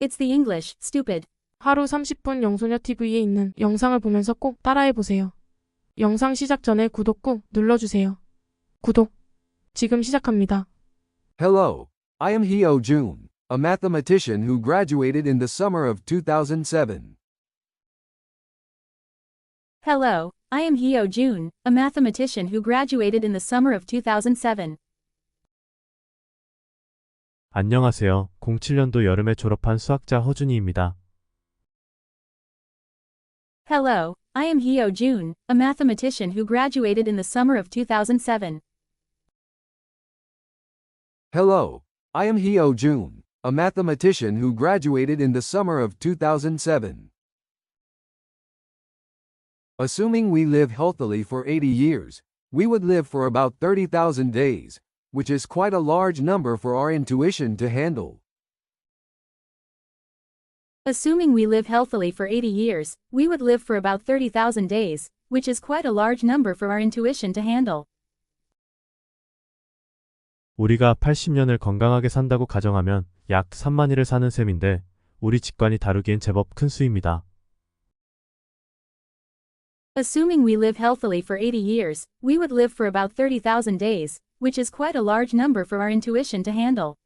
It's the English, stupid. 하루 30분 영소녀 TV에 있는 영상을 보면서 꼭 따라해보세요. 영상 시작 전에 구독 꾹 눌러주세요. 구독. 지금 시작합니다. Hello, I am Hyo Jun, a mathematician who graduated in the summer of 2007. Hello, I am Hyo Jun, a mathematician who graduated in the summer of 2007. 안녕하세요. 07년도 여름에 졸업한 수학자 허준이입니다. Hello, I am Hyo Jun, a mathematician who graduated in the summer of 2007. Hello, I am Hyo Jun, a mathematician who graduated in the summer of 2007. Assuming we live healthily for 80 years, we would live for about 30,000 days, which is quite a large number for our intuition to handle. Assuming we live healthily for 80 years, we would live for about 30,000 days, which is quite a large number for our intuition to handle. 우리가 80년을 건강하게 산다고 가정하면 약 3만일을 사는 셈인데 우리 직관이 다루기엔 제법 큰 수입니다. Assuming we live healthily for 80 years, we would live for about 30,000 days, which is quite a large number for our intuition to handle.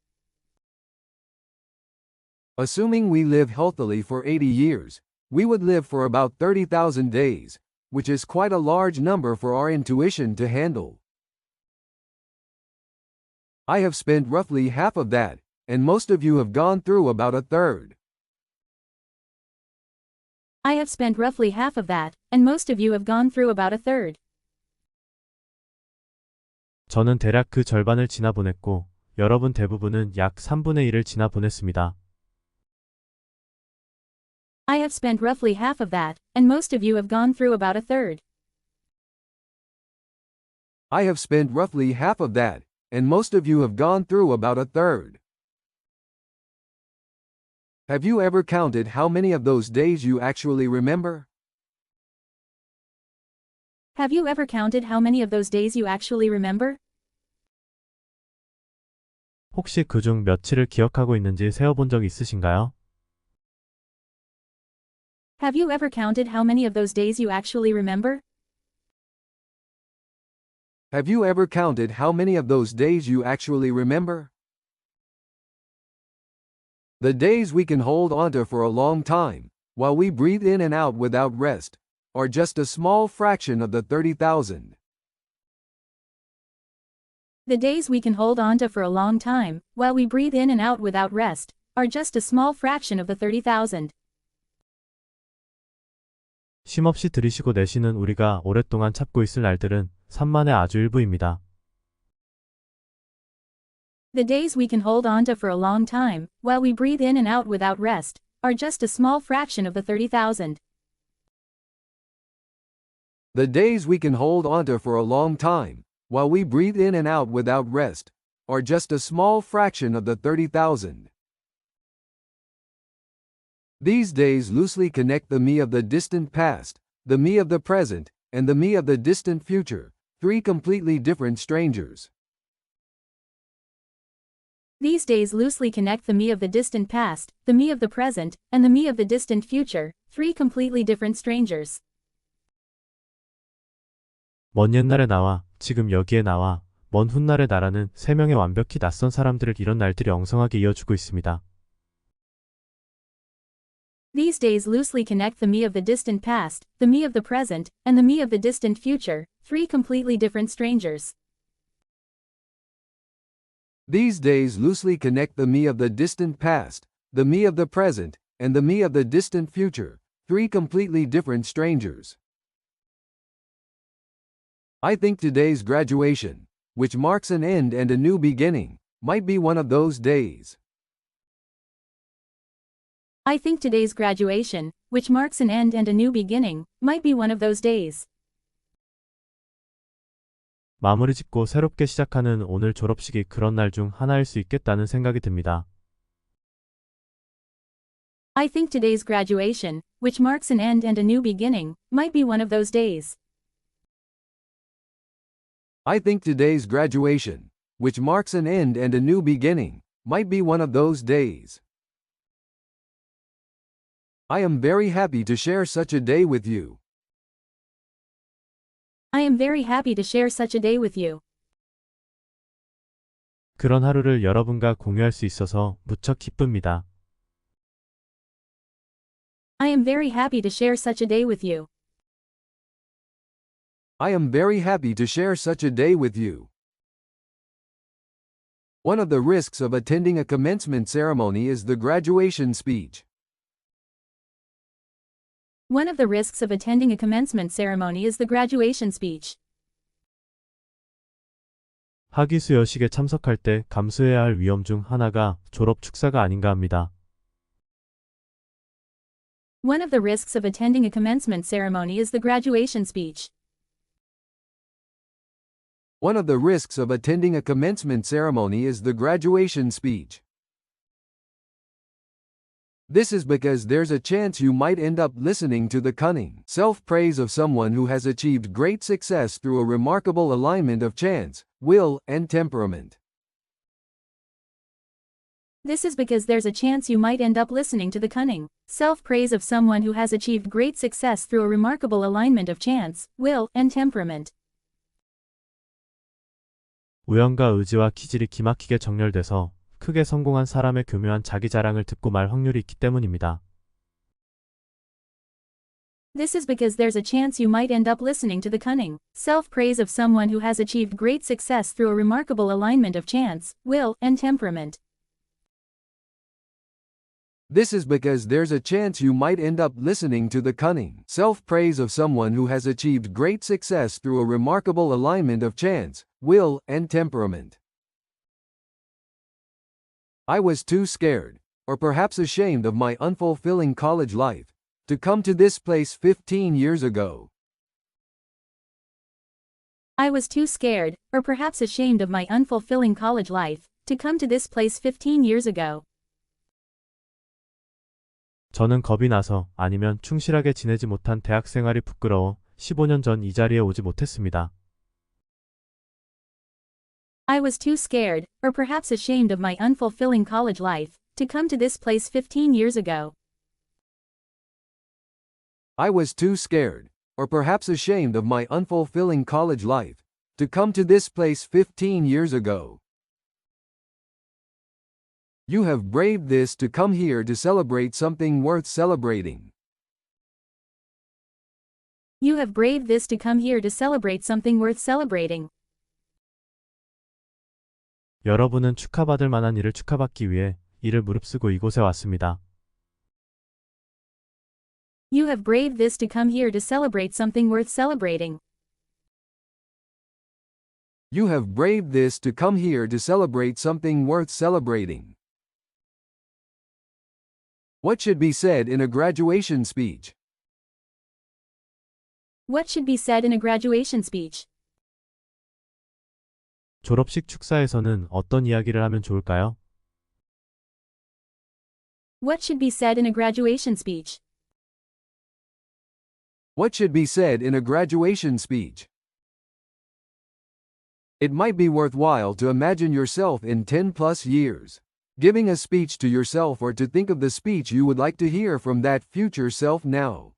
Assuming we live healthily for 80 years, we would live for about 30,000 days, which is quite a large number for our intuition to handle. I have spent roughly half of that, and most of you have gone through about a third. I have spent roughly half of that, and most of you have gone through about a third. 저는 대략 그 절반을 지나보냈고 여러분 대부분은 약 3분의 1을 지나보냈습니다. I have spent roughly half of that, and most of you have gone through about a third. I have spent roughly half of that, and most of you have gone through about a third. Have you ever counted how many of those days you actually remember? Have you ever counted how many of those days you actually remember? 혹시 그중 며칠을 기억하고 있는지 세어본 적 있으신가요? Have you ever counted how many of those days you actually remember? Have you ever counted how many of those days you actually remember? The days we can hold onto for a long time, while we breathe in and out without rest, are just a small fraction of the 30,000. The days we can hold onto for a long time, while we breathe in and out without rest, are just a small fraction of the 30,000. 쉼없이 들이쉬고 내쉬는 우리가 오랫동안 참고 있을 날들은 3만의 아주 일부입니다. The days we can hold onto for a long time, while we breathe in and out without rest, are just a small fraction of the 30,000. The days we can hold onto for a long time, while we breathe in and out without rest, are just a small fraction of the 30,000. These days loosely connect the me of the distant past, the me of the present, and the me of the distant future, three completely different strangers. These days loosely connect the me of the distant past, the me of the present, and the me of the distant future, three completely different strangers. 먼 옛날의 나와 지금 여기에 나와 먼 훗날의 나라는 세 명의 완벽히 낯선 사람들을 이런 날들이 엉성하게 이어주고 있습니다. These days loosely connect the me of the distant past, the me of the present, and the me of the distant future, three completely different strangers. These days loosely connect the me of the distant past, the me of the present, and the me of the distant future, three completely different strangers. I think today's graduation, which marks an end and a new beginning, might be one of those days. I think today's graduation, which marks an end and a new beginning, might be one of those days. 마무리 짓고 새롭게 시작하는 오늘 졸업식이 그런 날 중 하나일 수 있겠다는 생각이 듭니다. I think today's graduation, which marks an end and a new beginning, might be one of those days. I think today's graduation, which marks an end and a new beginning, might be one of those days. I am very happy to share such a day with you. I am very happy to share such a day with you. 그런 하루를 여러분과 공유할 수 있어서 무척 기쁩니다. I am very happy to share such a day with you. I am very happy to share such a day with you. One of the risks of attending a commencement ceremony is the graduation speech. One of the risks of attending a commencement ceremony is the graduation speech. 학위 수여식에 참석할 때 감수해야 할 위험 중 하나가 졸업 축사가 아닌가 합니다. One of the risks of attending a commencement ceremony is the graduation speech. One of the risks of attending a commencement ceremony is the graduation speech. This is because there's a chance you might end up listening to the cunning self-praise of someone who has achieved great success through a remarkable alignment of chance, will, and temperament. This is because there's a chance you might end up listening to the cunning self-praise of someone who has achieved great success through a remarkable alignment of chance, will, and temperament. 우연과 의지와 기질이 기막히게 정렬돼서 크게 성공한 사람의 교묘한 자기 자랑을 듣고 말 확률이 있기 때문입니다. This is because there's a chance you might end up listening to the cunning self-praise of someone who has achieved great success through a remarkable alignment of chance, will, and temperament. This is because there's a chance you might end up listening to the cunning self-praise of someone who has achieved great success through a remarkable alignment of chance, will, and temperament. I was too scared, or perhaps ashamed of my unfulfilling college life, to come to this place 15 years ago. I was too scared, or perhaps ashamed of my unfulfilling college life, to come to this place 15 years ago. 저는 겁이 나서 아니면 충실하게 지내지 못한 대학 생활이 부끄러워 15년 전 이 자리에 오지 못했습니다. I was too scared, or perhaps ashamed of my unfulfilling college life, to come to this place 15 years ago. I was too scared, or perhaps ashamed of my unfulfilling college life, to come to this place 15 years ago. You have braved this to come here to celebrate something worth celebrating. You have braved this to come here to celebrate something worth celebrating. 여러분은 축하받을 만한 일을 축하받기 위해 이를 무릅쓰고 이곳에 왔습니다. You have braved this to come here to celebrate something worth celebrating. You have braved this to come here to celebrate something worth celebrating. What should be said in a graduation speech? What should be said in a graduation speech? 졸업식 축사에서는 어떤 이야기를 하면 좋을까요? What should be said in a graduation speech? What should be said in a graduation speech? It might be worthwhile to imagine yourself in 10 plus years, giving a speech to yourself or to think of the speech you would like to hear from that future self now.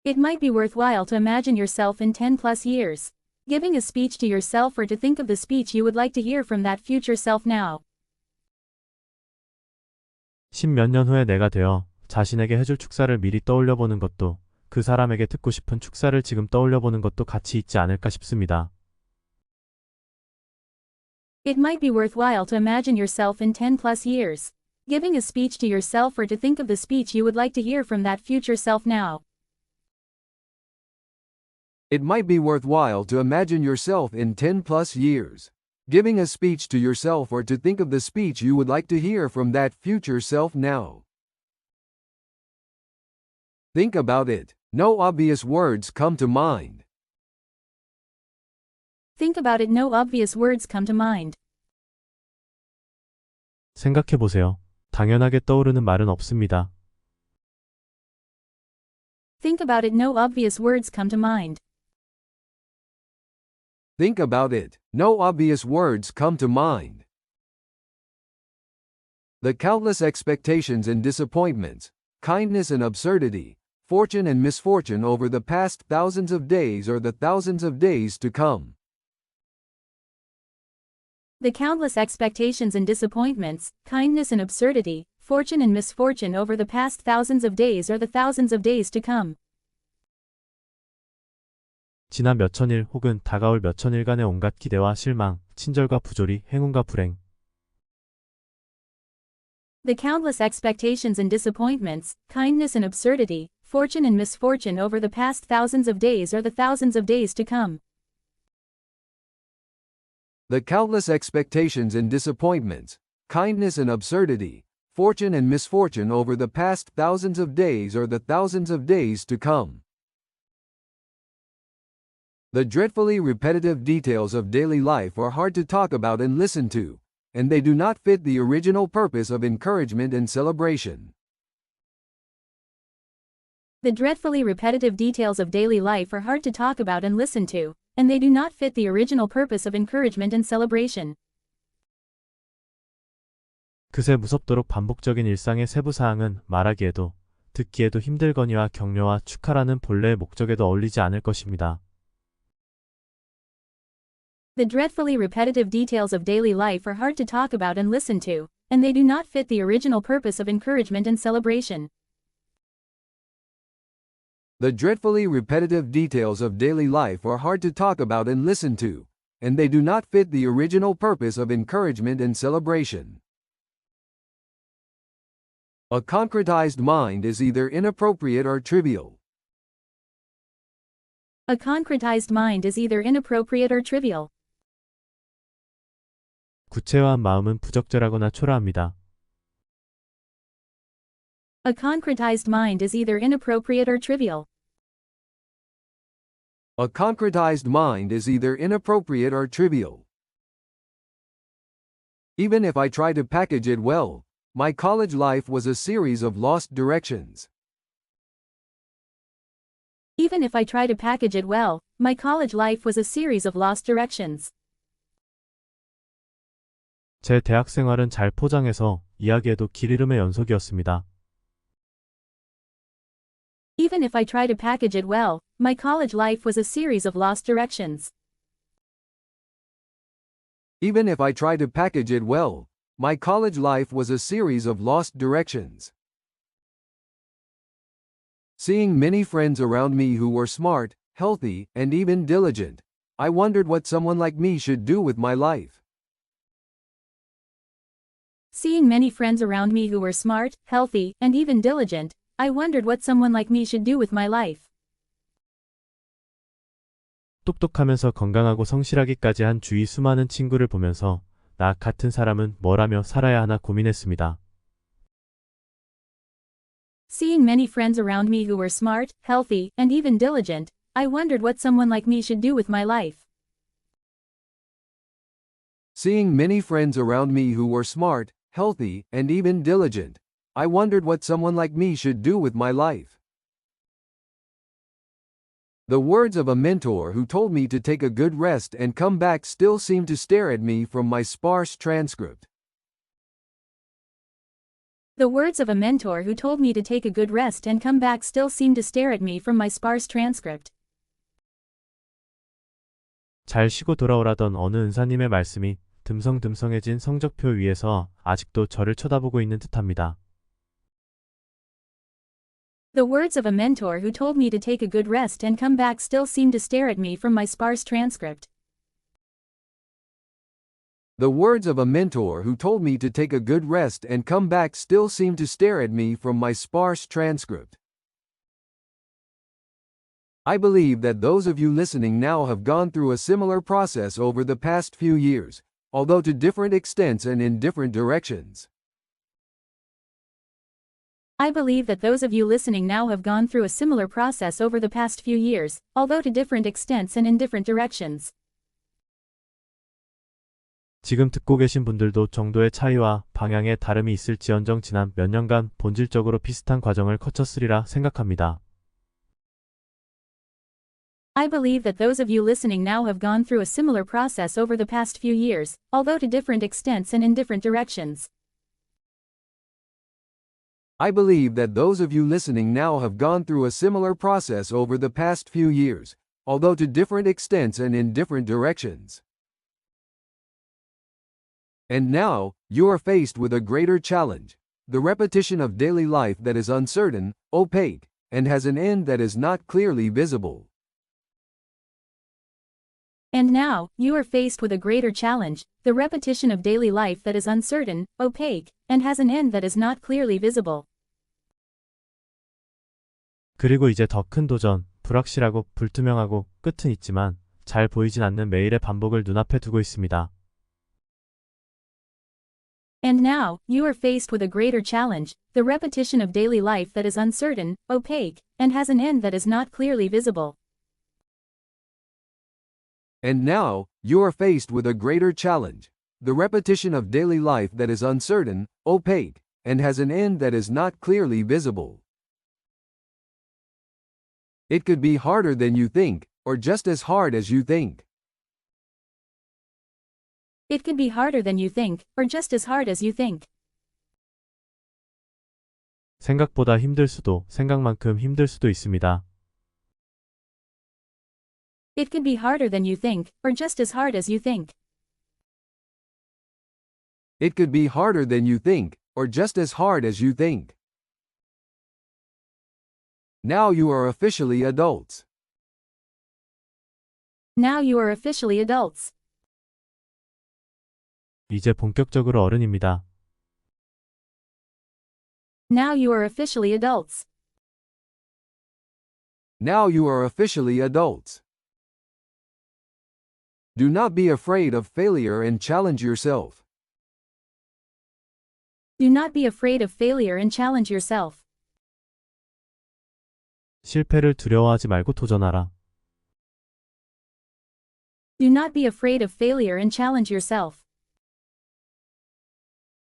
It might be worthwhile to imagine yourself in 10 plus years, giving a speech to yourself or to think of the speech you would like to hear from that future self now. 10몇 년 후에 내가 되어 자신에게 해줄 축사를 미리 떠올려보는 것도 그 사람에게 듣고 싶은 축사를 지금 떠올려보는 것도 같이 있지 않을까 싶습니다. It might be worthwhile to imagine yourself in 10 plus years, giving a speech to yourself or to think of the speech you would like to hear from that future self now. It might be worthwhile to imagine yourself in 10 plus years, giving a speech to yourself or to think of the speech you would like to hear from that future self now. Think about it. No obvious words come to mind. Think about it. No obvious words come to mind. 생각해보세요. 당연하게 떠오르는 말은 없습니다. Think about it. No obvious words come to mind. Think about it. No obvious words come to mind. The countless expectations and disappointments, kindness and absurdity, fortune and misfortune over the past thousands of days or the thousands of days to come. The countless expectations and disappointments, kindness and absurdity, fortune and misfortune over the past thousands of days or the thousands of days to come. 지난 몇천일 혹은 다가올 몇천일간의 온갖 기대와 실망, 친절과 부조리, 행운과 불행. The countless expectations and disappointments, kindness and absurdity, fortune and misfortune over the past thousands of days or the thousands of days to come. The countless expectations and disappointments, kindness and absurdity, fortune and misfortune over the past thousands of days or the thousands of days to come. The dreadfully repetitive details of daily life are hard to talk about and listen to, and they do not fit the original purpose of encouragement and celebration. The dreadfully repetitive details of daily life are hard to talk about and listen to, and they do not fit the original purpose of encouragement and celebration. 그새 무섭도록 반복적인 일상의 세부 사항은 말하기에도, 듣기에도 힘들거니와 격려와 축하라는 본래의 목적에도 어울리지 않을 것입니다. The dreadfully repetitive details of daily life are hard to talk about and listen to, and they do not fit the original purpose of encouragement and celebration. The dreadfully repetitive details of daily life are hard to talk about and listen to, and they do not fit the original purpose of encouragement and celebration. A concretized mind is either inappropriate or trivial. A concretized mind is either inappropriate or trivial. 구체화한 마음은 부적절하거나 초라합니다. A concretized mind is either inappropriate or trivial. A concretized mind is either inappropriate or trivial. Even if I try to package it well, my college life was a series of lost directions. Even if I try to package it well, my college life was a series of lost directions. 제 대학 생활은 잘 포장해서 이야기해도 길 잃음의 연속이었습니다. Even if I try to package it well, my college life was a series of lost directions. Even if I try to package it well, my college life was a series of lost directions. Seeing many friends around me who were smart, healthy, and even diligent, I wondered what someone like me should do with my life. Seeing many friends around me who were smart, healthy, and even diligent, I wondered what someone like me should do with my life. 똑똑하면서 건강하고 성실하기까지 한 주위 수많은 친구를 보면서 나 같은 사람은 뭘 하며 살아야 하나 고민했습니다. Seeing many friends around me who were smart, healthy, and even diligent, I wondered what someone like me should do with my life. Seeing many friends around me who were smart, healthy, and even diligent, I wondered what someone like me should do with my life. The words of a mentor who told me to take a good rest and come back still seem to stare at me from my sparse transcript. The words of a mentor who told me to take a good rest and come back still seem to stare at me from my sparse transcript. 잘 쉬고 돌아오라던 어느 은사님의 말씀이 듬성듬성해진 성적표 위에서 아직도 저를 쳐다보고 있는 듯합니다. The words of a mentor who told me to take a good rest and come back still seem to stare at me from my sparse transcript. The words of a mentor who told me to take a good rest and come back still seem to stare at me from my sparse transcript. I believe that those of you listening now have gone through a similar process over the past few years, although to different extents and in different directions. I believe that those of you listening now have gone through a similar process over the past few years, although to different extents and in different directions. 지금 듣고 계신 분들도 정도의 차이와 방향의 다름이 있을지언정 지난 몇 년간 본질적으로 비슷한 과정을 거쳤으리라 생각합니다. I believe that those of you listening now have gone through a similar process over the past few years, although to different extents and in different directions. I believe that those of you listening now have gone through a similar process over the past few years, although to different extents and in different directions. And now, you are faced with a greater challenge: the repetition of daily life that is uncertain, opaque, and has an end that is not clearly visible. And now, you are faced with a greater challenge: the repetition of daily life that is uncertain, opaque, and has an end that is not clearly visible. 그리고 이제 더 큰 도전, 불확실하고 불투명하고 끝은 있지만 잘 보이진 않는 매일의 반복을 눈앞에 두고 있습니다. And now, you are faced with a greater challenge: the repetition of daily life that is uncertain, opaque, and has an end that is not clearly visible. And now, you are faced with a greater challenge: the repetition of daily life that is uncertain, opaque, and has an end that is not clearly visible. It could be harder than you think, or just as hard as you think. It could be harder than you think, or just as hard as you think. 생각보다 힘들 수도, 생각만큼 힘들 수도 있습니다. It could be harder than you think, or just as hard as you think. It could be harder than you think, or just as hard as you think. Now you are officially adults. Now you are officially adults. 이제 본격적으로 어른입니다. Now you are officially adults. Now you are officially adults. Do not be afraid of failure and challenge yourself. Do not be afraid of failure and challenge yourself. 실패를 두려워하지 말고 도전하라. Do not be afraid of failure and challenge yourself.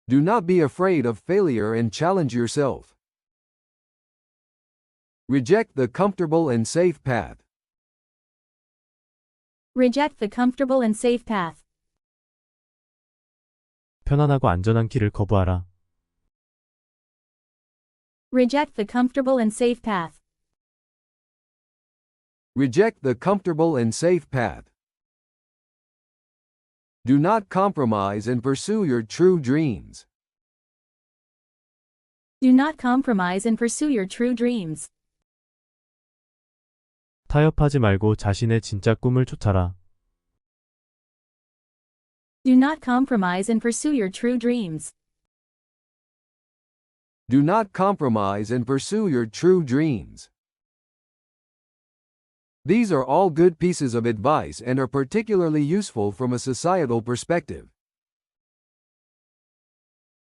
Do not be afraid of failure and challenge yourself. Reject the comfortable and safe path. Reject the comfortable and safe path. 편안하고 안전한 길을 거부하라. Reject the comfortable and safe path. Reject the comfortable and safe path. Do not compromise and pursue your true dreams. Do not compromise and pursue your true dreams. 타협하지 말고 자신의 진짜 꿈을 쫓아라. Do not compromise and pursue your true dreams. Do not compromise and pursue your true dreams. These are all good pieces of advice and are particularly useful from a societal perspective.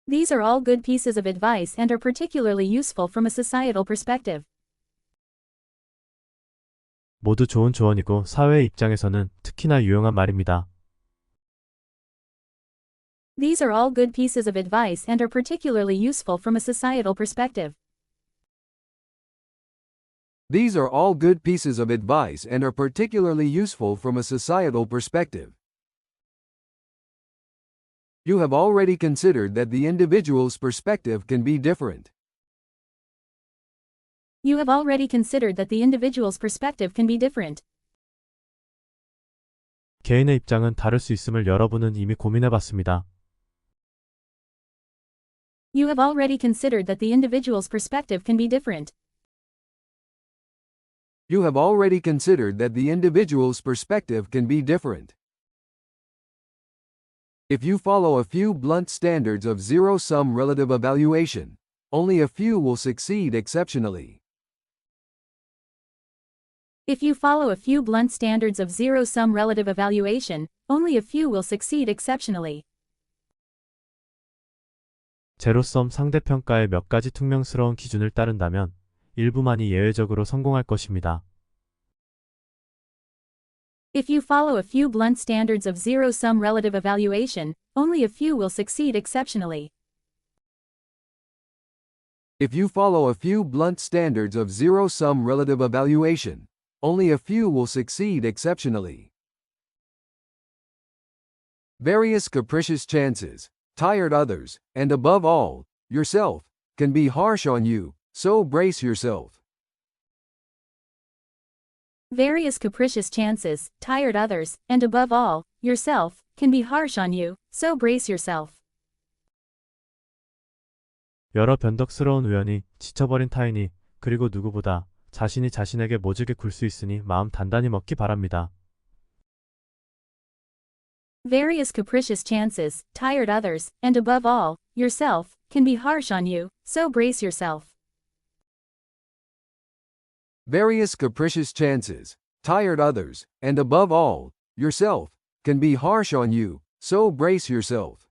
These are all good pieces of advice and are particularly useful from a societal perspective. 모두 좋은 조언이고 사회의 입장에서는 특히나 유용한 말입니다. These are all good pieces of advice and are particularly useful from a societal perspective. These are all good pieces of advice and are particularly useful from a societal perspective. You have already considered that the individual's perspective can be different. You have already considered that the individual's perspective can be different. 개인의 입장은 다를 수 있음을 여러분은 이미 고민해봤습니다. You have already considered that the individual's perspective can be different. You have already considered that the individual's perspective can be different. If you follow a few blunt standards of zero-sum relative evaluation, only a few will succeed exceptionally. If you follow a few blunt standards of zero-sum relative evaluation, only a few will succeed exceptionally. 제로섬 상대평가의 몇 가지 퉁명스러운 기준을 따른다면 일부만이 예외적으로 성공할 것입니다. If you follow a few blunt standards of zero-sum relative evaluation, only a few will succeed exceptionally. If you follow a few blunt standards of zero-sum relative evaluation, only a few will succeed exceptionally. Various capricious chances, tired others, and above all, yourself, can be harsh on you, so brace yourself. Various capricious chances, tired others, and above all, yourself, can be harsh on you, so brace yourself. 여러 변덕스러운 우연이, 지쳐버린 타인이, 그리고 누구보다 자신이 자신에게 모질게 굴 수 있으니 마음 단단히 먹기 바랍니다. Various capricious chances, tired others, and above all, yourself, can be harsh on you, so brace yourself. Various capricious chances, tired others, and above all, yourself, can be harsh on you, so brace yourself.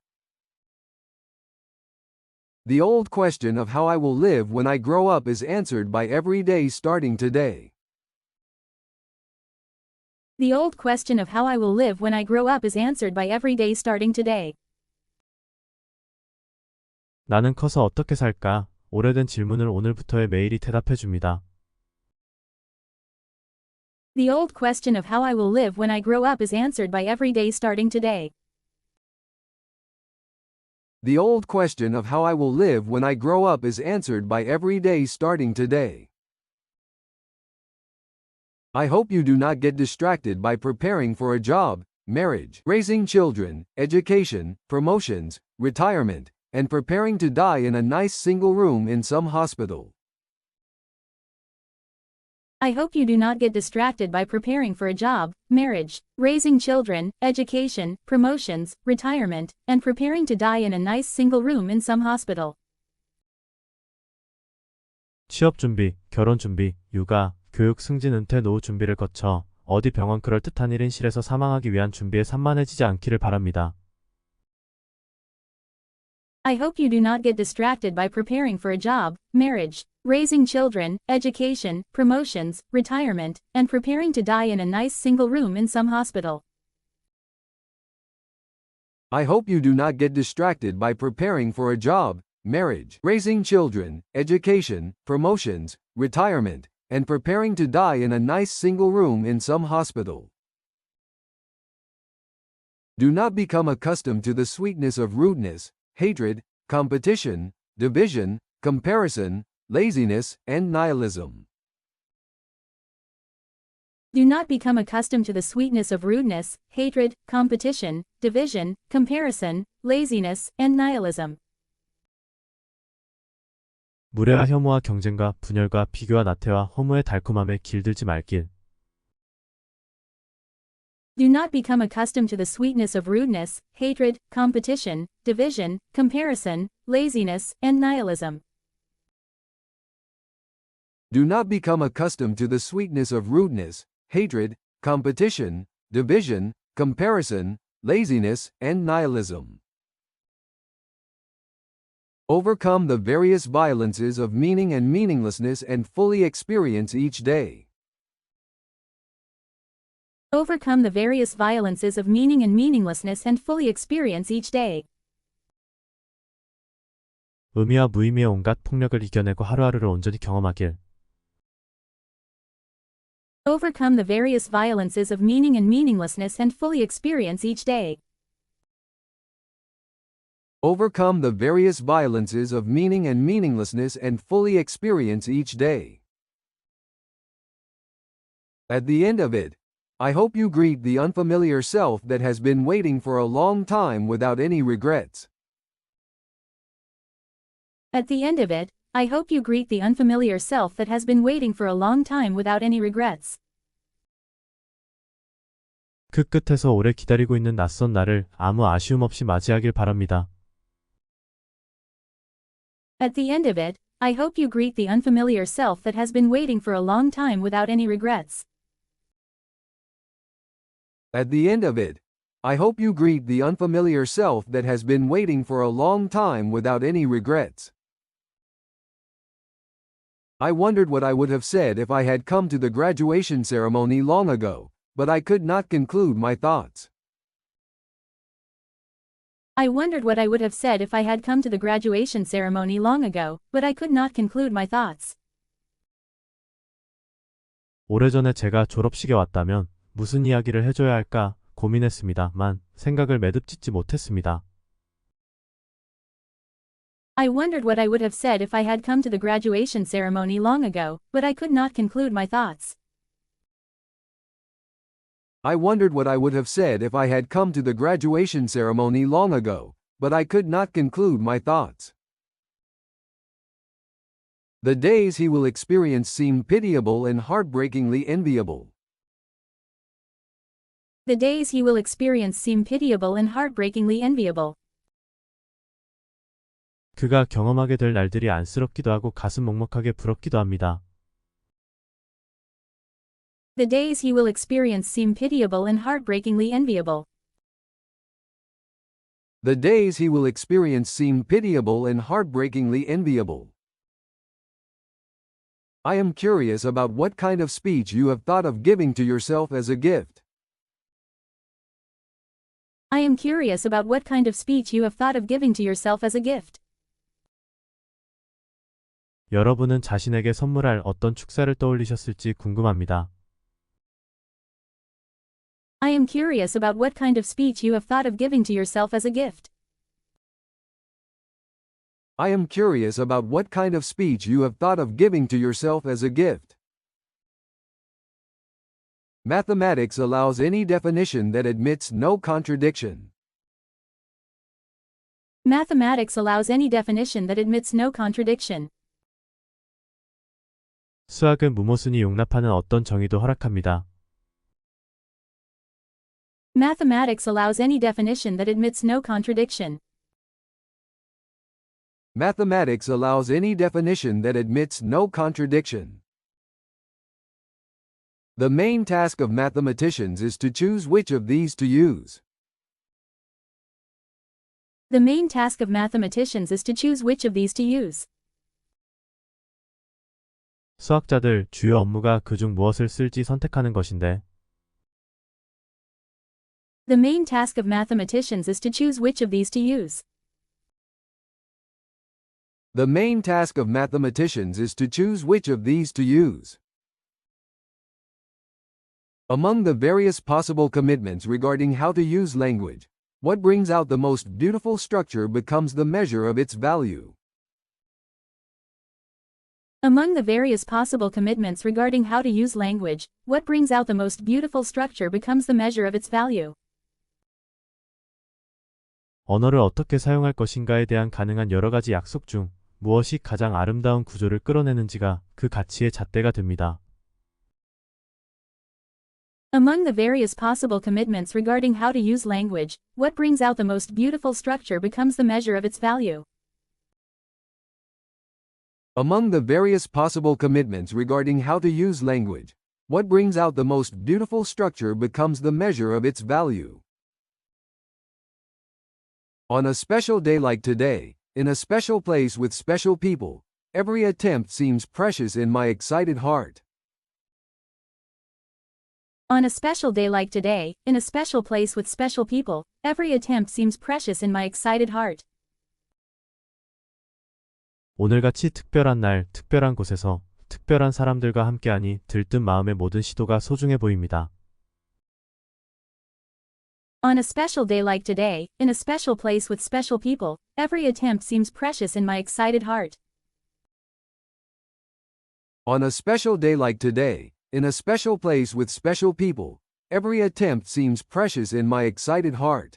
The old question of how I will live when I grow up is answered by every day starting today. The old question of how I will live when I grow up is answered by every day starting today. 나는 커서 어떻게 살까? 오래된 질문을 오늘부터의 매일이 대답해 줍니다. The old question of how I will live when I grow up is answered by every day starting today. The old question of how I will live when I grow up is answered by every day starting today. I hope you do not get distracted by preparing for a job, marriage, raising children, education, promotions, retirement, and preparing to die in a nice single room in some hospital. I hope you do not get distracted by preparing for a job, marriage, raising children, education, promotions, retirement, and preparing to die in a nice single room in some hospital. 취업 준비, 결혼 준비, 육아, 교육 승진 은퇴 노후 준비를 거쳐 어디 병원 그럴듯한 1인실에서 사망하기 위한 준비에 산만해지지 않기를 바랍니다. I hope you do not get distracted by preparing for a job, marriage, raising children, education, promotions, retirement, and preparing to die in a nice single room in some hospital. I hope you do not get distracted by preparing for a job, marriage, raising children, education, promotions, retirement, and preparing to die in a nice single room in some hospital. Do not become accustomed to the sweetness of rudeness, hatred, competition, division, comparison, laziness, and nihilism. Do not become accustomed to the sweetness of rudeness, hatred, competition, division, comparison, laziness, and nihilism. 무례와 혐오와 경쟁과 분열과 비교와 나태와 허무의 달콤함에 길들지 말길. Do not become accustomed to the sweetness of rudeness, hatred, competition, division, comparison, laziness, and nihilism. Do not become accustomed to the sweetness of rudeness, hatred, competition, division, comparison, laziness, and nihilism. Overcome the various violences of meaning and meaninglessness and fully experience each day. Overcome the various violences of meaning and meaninglessness and fully experience each day. 의미와 무의미의 온갖 폭력을 이겨내고 하루하루를 온전히 경험하길. Overcome the various violences of meaning and meaninglessness and fully experience each day. Overcome the various violences of meaning and meaninglessness and fully experience each day. At the end of it, I hope you greet the unfamiliar self that has been waiting for a long time without any regrets. At the end of it, I hope you greet the unfamiliar self that has been waiting for a long time without any regrets. 그 끝에서 오래 기다리고 있는 낯선 나를 아무 아쉬움 없이 맞이하길 바랍니다. At the end of it, I hope you greet the unfamiliar self that has been waiting for a long time without any regrets. At the end of it, I hope you greet the unfamiliar self that has been waiting for a long time without any regrets. I wondered what I would have said if I had come to the graduation ceremony long ago, but I could not conclude my thoughts. I wondered what I would have said if I had come to the graduation ceremony long ago, but I could not conclude my thoughts. 오래전에 제가 졸업식에 왔다면 무슨 이야기를 해줘야 할까 고민했습니다만 생각을 매듭짓지 못했습니다. I wondered what I would have said if I had come to the graduation ceremony long ago, but I could not conclude my thoughts. I wondered what I would have said if I had come to the graduation ceremony long ago, but I could not conclude my thoughts. The days he will experience seem pitiable and heartbreakingly enviable. The days he will experience seem pitiable and heartbreakingly enviable. 그가 경험하게 될 날들이 안쓰럽기도 하고 가슴 먹먹하게 부럽기도 합니다. The days he will experience seem pitiable and heartbreakingly enviable. The days he will experience seem pitiable and heartbreakingly enviable. I am curious about what kind of speech you have thought of giving to yourself as a gift. I am curious about what kind of speech you have thought of giving to yourself as a gift. 여러분은 자신에게 선물할 어떤 축사를 떠올리셨을지 궁금합니다. I am curious about what kind of speech you have thought of giving to yourself as a gift. I am curious about what kind of speech you have thought of giving to yourself as a gift. Mathematics allows any definition that admits no contradiction. Mathematics allows any definition that admits no contradiction. 수학은 무모순이 용납하는 어떤 정의도 허락합니다. Mathematics allows any definition that admits no contradiction. Mathematics allows any definition that admits no contradiction. The main task of mathematicians is to choose which of these to use. The main task of mathematicians is to choose which of these to use. 수학자들 주요 업무가 그중 무엇을 쓸지 선택하는 것인데 The main task of mathematicians is to choose which of these to use. The main task of mathematicians is to choose which of these to use. Among the various possible commitments regarding how to use language, what brings out the most beautiful structure becomes the measure of its value. Among the various possible commitments regarding how to use language, what brings out the most beautiful structure becomes the measure of its value. 언어를 어떻게 사용할 것인가에 대한 가능한 여러 가지 약속 중 무엇이 가장 아름다운 구조를 끌어내는지가 그 가치의 잣대가 됩니다. Among the various possible commitments regarding how to use language, what brings out the most beautiful structure becomes the measure of its value. Among the various possible commitments regarding how to use language, what brings out the most beautiful structure becomes the measure of its value. On a special day like today, in a special place with special people, every attempt seems precious in my excited heart. On a special day like today, in a special place with special people, every attempt seems precious in my excited heart. 오늘같이 특별한 날, 특별한 곳에서 특별한 사람들과 함께하니 들뜬 마음의 모든 시도가 소중해 보입니다. On a special day like today, in a special place with special people, every attempt seems precious in my excited heart. On a special day like today, in a special place with special people, every attempt seems precious in my excited heart.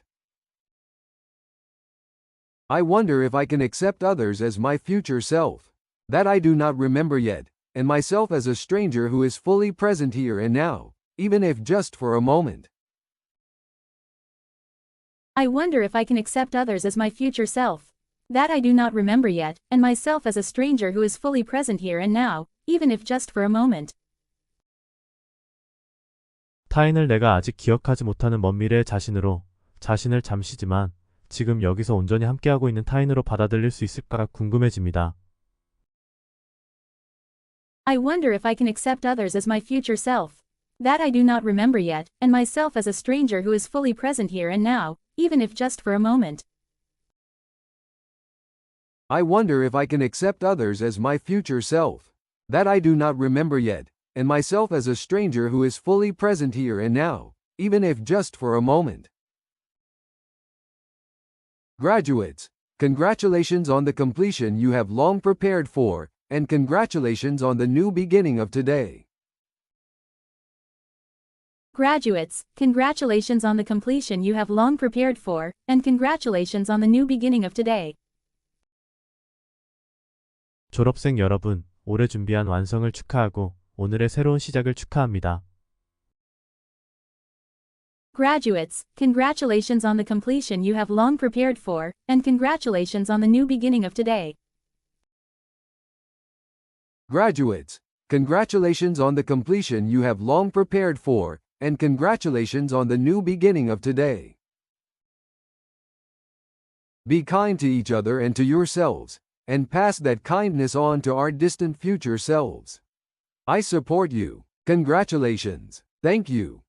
I wonder if I can accept others as my future self, that I do not remember yet, and myself as a stranger who is fully present here and now, even if just for a moment. I wonder if I can accept others as my future self, that I do not remember yet, and myself as a stranger who is fully present here and now, even if just for a moment. 타인을 내가 아직 기억하지 못하는 먼 미래의 자신으로, 자신을 잠시지만 지금 여기서 온전히 함께하고 있는 타인으로 받아들일 수 있을까 궁금해집니다. I wonder if I can accept others as my future self, that I do not remember yet, and myself as a stranger who is fully present here and now, even if just for a moment. I wonder if I can accept others as my future self, that I do not remember yet, and myself as a stranger who is fully present here and now, even if just for a moment. Graduates, Congratulations on the completion you have long prepared for, and congratulations on the new beginning of today. Graduates, congratulations on the completion you have long prepared for, and congratulations on the new beginning of today. 졸업생 여러분, 오래 준비한 완성을 축하하고 오늘의 새로운 시작을 축하합니다. Graduates, congratulations on the completion you have long prepared for, and congratulations on the new beginning of today. Graduates, congratulations on the completion you have long prepared for, and congratulations on the new beginning of today. Be kind to each other and to yourselves, and pass that kindness on to our distant future selves. I support you. Congratulations. Thank you.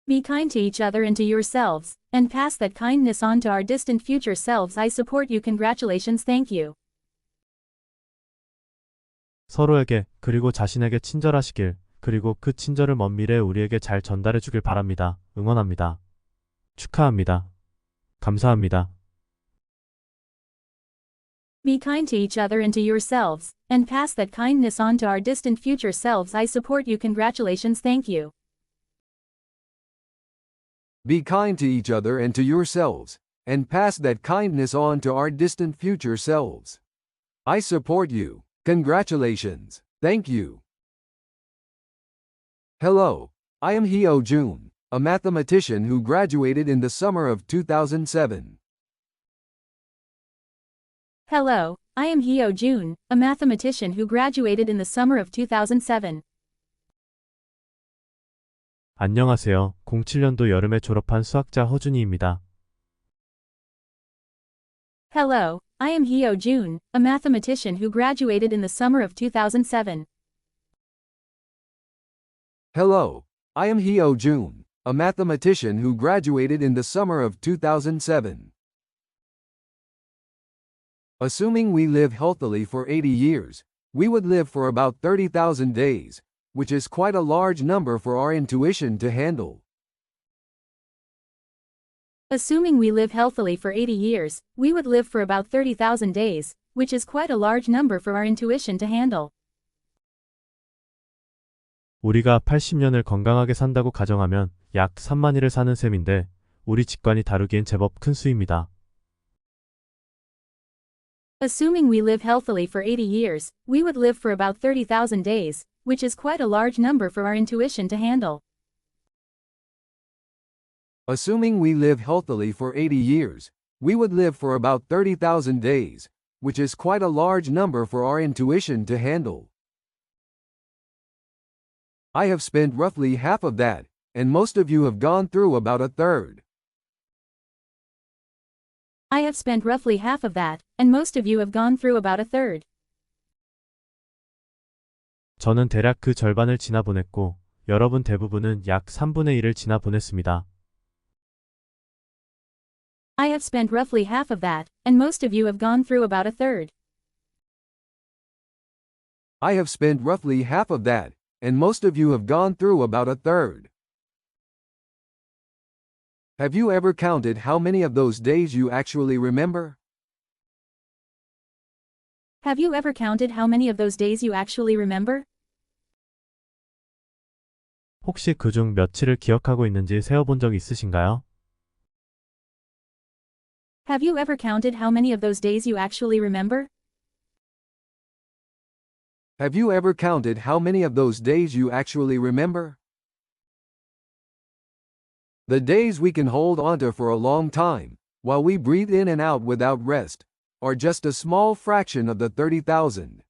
Be kind to each other and to yourselves, and pass that kindness on to our distant future selves. I support you. Congratulations. Thank you. 서로에게 그리고 자신에게 친절하시길, 그리고 그 친절을 먼 미래에 우리에게 잘 전달해 주길 바랍니다. 응원합니다. 축하합니다. 감사합니다. Be kind to each other and to yourselves, and pass that kindness on to our distant future selves. I support you. Congratulations. Thank you. Be kind to each other and to yourselves, and pass that kindness on to our distant future selves. I support you. Congratulations. Thank you. Hello, I am Hyo Jun, a mathematician who graduated in the summer of 2007. Hello, I am Hyo Jun, a mathematician who graduated in the summer of 2007. 안녕하세요. 07년도 여름에 졸업한 수학자 허준이입니다. Hello, I am Hyo Jun, a mathematician who graduated in the summer of 2007. Hello, I am Hyo Jun, a mathematician who graduated in the summer of 2007. Assuming we live healthily for 80 years, we would live for about 30,000 days, which is quite a large number for our intuition to handle. Assuming we live healthily for 80 years, we would live for about 30,000 days, which is quite a large number for our intuition to handle. 우리가 80년을 건강하게 산다고 가정하면 약 3만일을 사는 셈인데 우리 직관이 다루기엔 제법 큰 수입니다. Assuming we live healthily for 80 years, we would live for about 30,000 days, which is quite a large number for our intuition to handle. Assuming we live healthily for 80 years, we would live for about 30,000 days, which is quite a large number for our intuition to handle. I have spent roughly half of that, and most of you have gone through about a third. I have spent roughly half of that, and most of you have gone through about a third. 저는 대략 그 절반을 지나보냈고 여러분 대부분은 약 3분의 1을 지나보냈습니다. I have spent roughly half of that, and most of you have gone through about a third. I have spent roughly half of that, and most of you have gone through about a third. Have you ever counted how many of those days you actually remember? Have you ever counted how many of those days you actually remember? 혹시 그중 며칠을 기억하고 있는지 세어본 적 있으신가요? Have you ever counted how many of those days you actually remember? Have you ever counted how many of those days you actually remember? The days we can hold onto for a long time, while we breathe in and out without rest, are just a small fraction of the 30,000.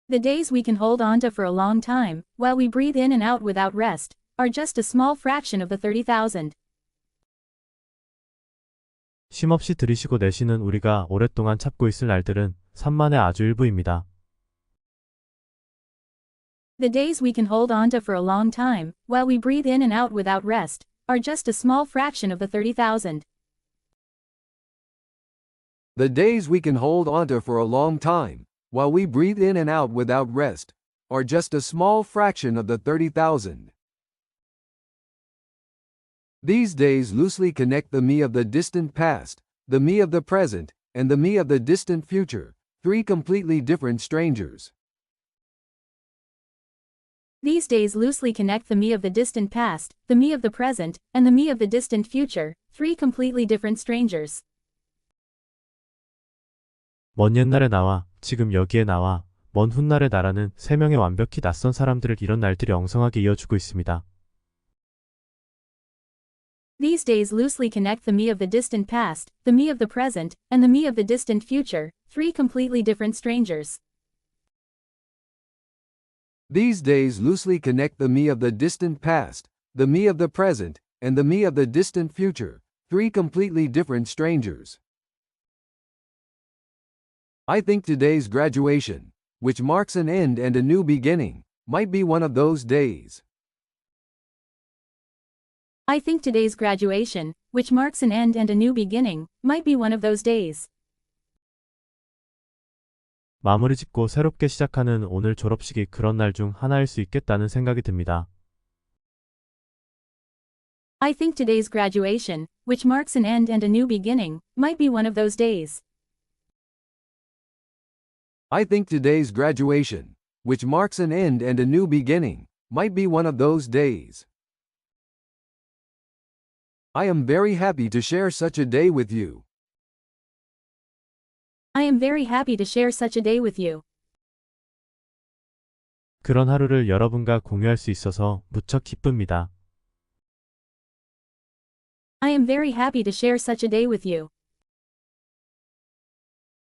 The days we can hold onto for a long time, while we breathe in and out without rest, are just a small fraction of the 30,000. 쉼없이 들이쉬고 내쉬는 우리가 오랫동안 참고 있을 날들은 3만의 아주 일부입니다. The days we can hold onto for a long time, while we breathe in and out without rest, are just a small fraction of the 30,000. The days we can hold onto for a long time, while we breathe in and out without rest, are just a small fraction of the 30,000. These days loosely connect the me of the distant past, the me of the present, and the me of the distant future, three completely different strangers. These days loosely connect the me of the distant past, the me of the present, and the me of the distant future, three completely different strangers. 먼 옛날의 나와 지금 여기의 나와 먼 훗날의 나라는 세 명의 완벽히 낯선 사람들을 이런 날들이 엉성하게 이어주고 있습니다. These days loosely connect the me of the distant past, the me of the present, and the me of the distant future, three completely different strangers. These days loosely connect the me of the distant past, the me of the present, and the me of the distant future, three completely different strangers. I think today's graduation, which marks an end and a new beginning, might be one of those days. I think today's graduation, which marks an end and a new beginning, might be one of those days. 마무리 짓고 새롭게 시작하는 오늘 졸업식이 그런 날 중 하나일 수 있겠다는 생각이 듭니다. I think today's graduation, which marks an end and a new beginning, might be one of those days. I think today's graduation, which marks an end and a new beginning, might be one of those days. I am very happy to share such a day with you. I am very happy to share such a day with you. 그런 하루를 여러분과 공유할 수 있어서 무척 기쁩니다. I am very happy to share such a day with you.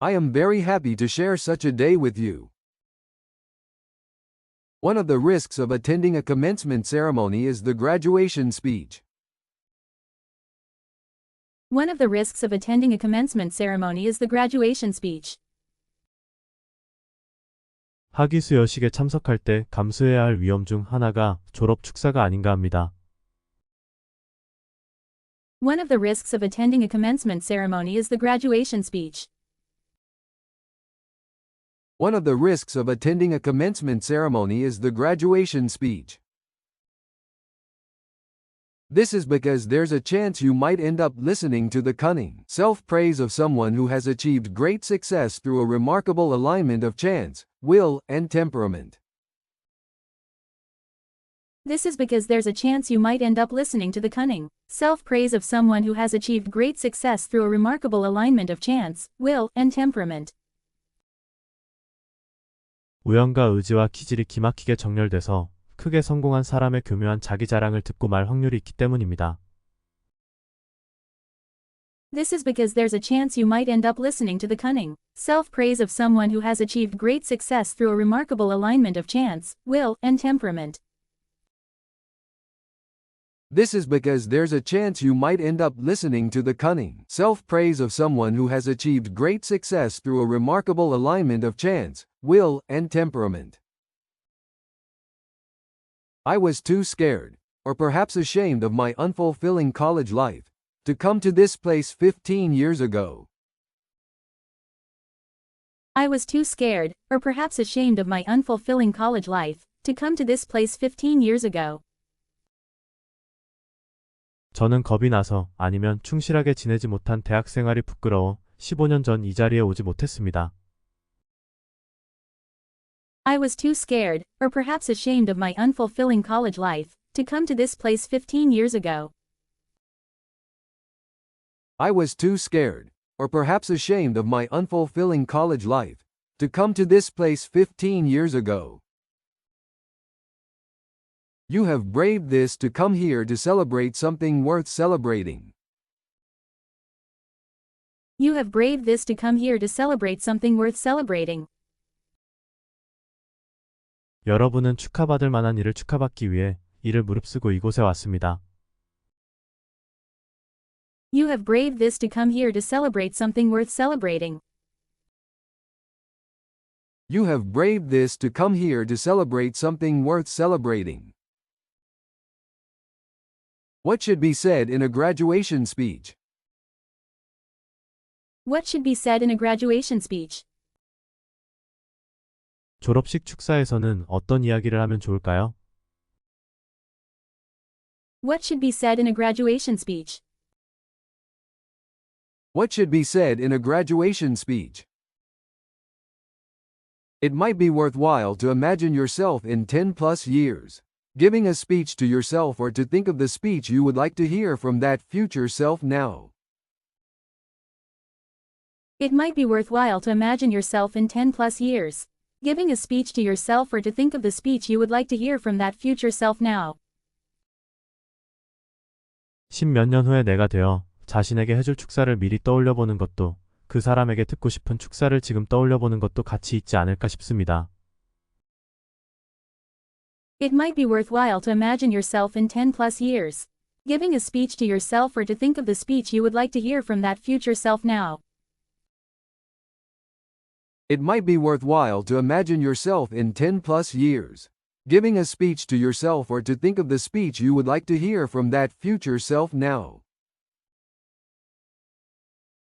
I am very happy to share such a day with you. One of the risks of attending a commencement ceremony is the graduation speech. One of the risks of attending a commencement ceremony is the graduation speech. 학위수여식에 참석할 때 감수해야 할 위험 중 하나가 졸업 축사가 아닌가 합니다. One of the risks of attending a commencement ceremony is the graduation speech. One of the risks of attending a commencement ceremony is the graduation speech. This is because there's a chance you might end up listening to the cunning self-praise of someone who has achieved great success through a remarkable alignment of chance, will, and temperament. This is because there's a chance you might end up listening to the cunning self-praise of someone who has achieved great success through a remarkable alignment of chance, will, and temperament. 우연과 의지와 기질이 기막히게 정렬돼서 크게 성공한 사람의 교묘한 자기 자랑을 듣고 말 확률이 있기 때문입니다. This is because there's a chance you might end up listening to the cunning self-praise of someone who has achieved great success through a remarkable alignment of chance, will, and temperament. This is because there's a chance you might end up listening to the cunning self-praise of someone who has achieved great success through a remarkable alignment of chance, will, and temperament. I was too scared, or perhaps ashamed of my unfulfilling college life, to come to this place 15 years ago. I was too scared, or perhaps ashamed of my unfulfilling college life, to come to this place 15 years ago. 저는 겁이 나서 아니면 충실하게 지내지 못한 대학 생활이 부끄러워 15년 전 이 자리에 오지 못했습니다. I was too scared, or perhaps ashamed of my unfulfilling college life, to come to this place 15 years ago. I was too scared, or perhaps ashamed of my unfulfilling college life, to come to this place 15 years ago. You have braved this to come here to celebrate something worth celebrating. You have braved this to come here to celebrate something worth celebrating. 여러분은 축하받을 만한 일을 축하받기 위해 이를 무릅쓰고 이곳에 왔습니다. You have braved this to come here to celebrate something worth celebrating. You have braved this to come here to celebrate something worth celebrating. What should be said in a graduation speech? What should be said in a graduation speech? 졸업식 축사에서는 어떤 이야기를 하면 좋을까요? What should be said in a graduation speech? What should be said in a graduation speech? It might be worthwhile to imagine yourself in 10 plus years, giving a speech to yourself or to think of the speech you would like to hear from that future self now. It might be worthwhile to imagine yourself in 10 plus years, giving a speech to yourself or to think of the speech you would like to hear from that future self now. 10몇 년 후에 내가 되어 자신에게 해줄 축사를 미리 떠올려보는 것도 그 사람에게 듣고 싶은 축사를 지금 떠올려보는 것도 같이 있지 않을까 싶습니다. It might be worthwhile to imagine yourself in 10 plus years, giving a speech to yourself or to think of the speech you would like to hear from that future self now. It might be worthwhile to imagine yourself in 10 plus years, giving a speech to yourself or to think of the speech you would like to hear from that future self now.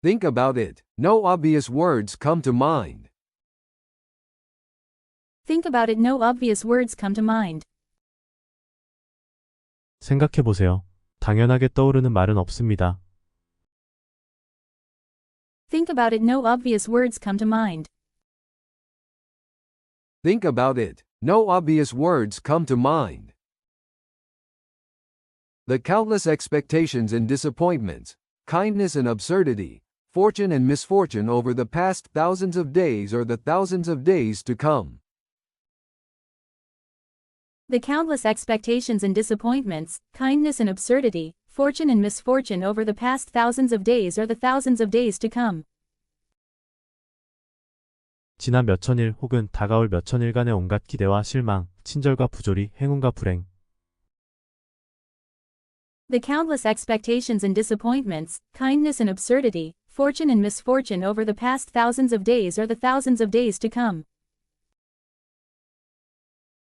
Think about it. No obvious words come to mind. Think about it. No obvious words come to mind. 생각해보세요. 당연하게 떠오르는 말은 없습니다. Think about it. No obvious words come to mind. Think about it. No obvious words come to mind. The countless expectations and disappointments, kindness and absurdity, fortune and misfortune over the past thousands of days or the thousands of days to come. The countless expectations and disappointments, kindness and absurdity, fortune and misfortune over the past thousands of days or the thousands of days to come. 지난 몇천일 혹은 다가올 몇천일간의 온갖 기대와 실망, 친절과 부조리, 행운과 불행. The countless expectations and disappointments, kindness and absurdity, fortune and misfortune over the past thousands of days or the thousands of days to come.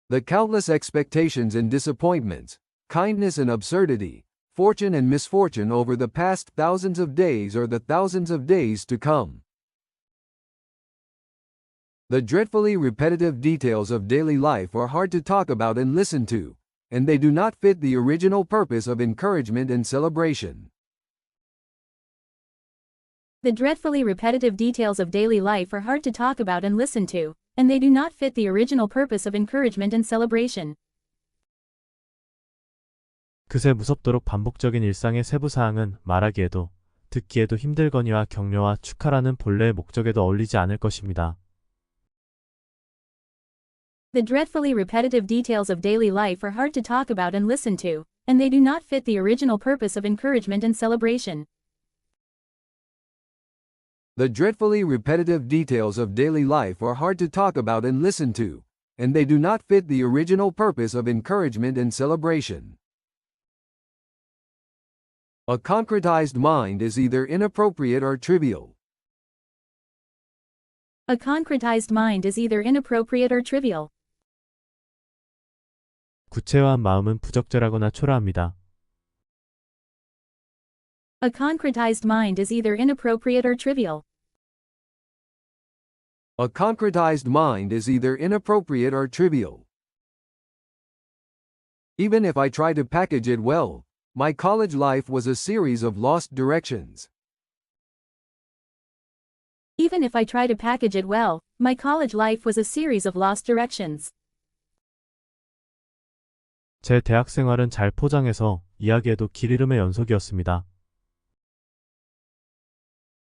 The countless expectations and disappointments, kindness and absurdity, fortune and misfortune over the past thousands of days or the thousands of days to come. The dreadfully repetitive details of daily life are hard to talk about and listen to, and they do not fit the original purpose of encouragement and celebration. The dreadfully repetitive details of daily life are hard to talk about and listen to, and they do not fit the original purpose of encouragement and celebration. 그새 무섭도록 반복적인 일상의 세부 사항은 말하기에도, 듣기에도 힘들거니와 격려와 축하라는 본래의 목적에도 어울리지 않을 것입니다. The dreadfully repetitive details of daily life are hard to talk about and listen to, and they do not fit the original purpose of encouragement and celebration. The dreadfully repetitive details of daily life are hard to talk about and listen to, and they do not fit the original purpose of encouragement and celebration. A concretized mind is either inappropriate or trivial. A concretized mind is either inappropriate or trivial. 구체화한 마음은 부적절하거나 초라합니다. A concretized mind is either inappropriate or trivial. A concretized mind is either inappropriate or trivial. Even if I try to package it well, my college life was a series of lost directions. Even if I try to package it well, my college life was a series of lost directions. 제 대학 생활은 잘 포장해서 이야기해도 길 잃음의 연속이었습니다.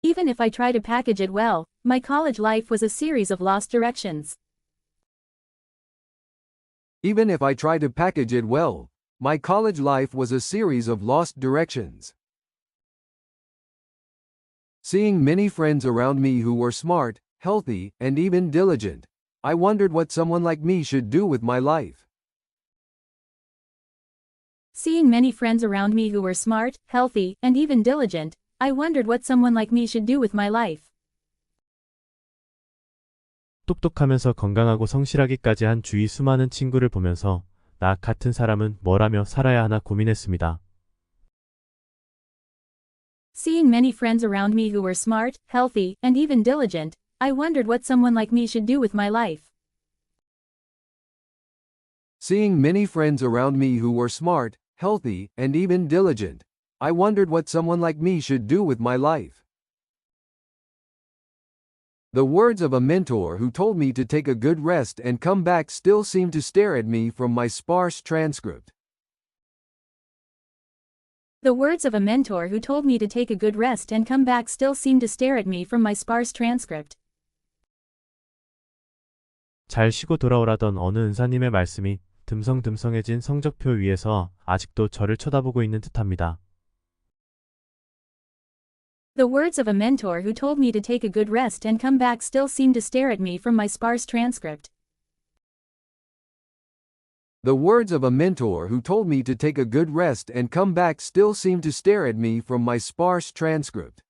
Even if I try to package it well, my college life was a series of lost directions. Even if I try to package it well, my college life was a series of lost directions. Seeing many friends around me who were smart, healthy, and even diligent, I wondered what someone like me should do with my life. Seeing many friends around me who were smart, healthy, and even diligent, I wondered what someone like me should do with my life. 똑똑하면서 건강하고 성실하기까지 한 주위 수많은 친구를 보면서 나 같은 사람은 뭘 하며 살아야 하나 고민했습니다. Seeing many friends around me who were smart, healthy, and even diligent, I wondered what someone like me should do with my life. Seeing many friends around me who were smart, healthy, and even diligent. I wondered what someone like me should do with my life. The words of a mentor who told me to take a good rest and come back still seemed to stare at me from my sparse transcript. The words of a mentor who told me to take a good rest and come back still seem to stare at me from my sparse transcript. 잘 쉬고 돌아오라던 어느 은사님의 말씀이 듬성듬성해진 성적표 위에서 아직도 저를 쳐다보고 있는 듯합니다. The words of a mentor who told me to take a good rest and come back still seem to stare at me from my sparse transcript. The words of a mentor who told me to take a good rest and come back still seem to stare at me from my sparse transcript.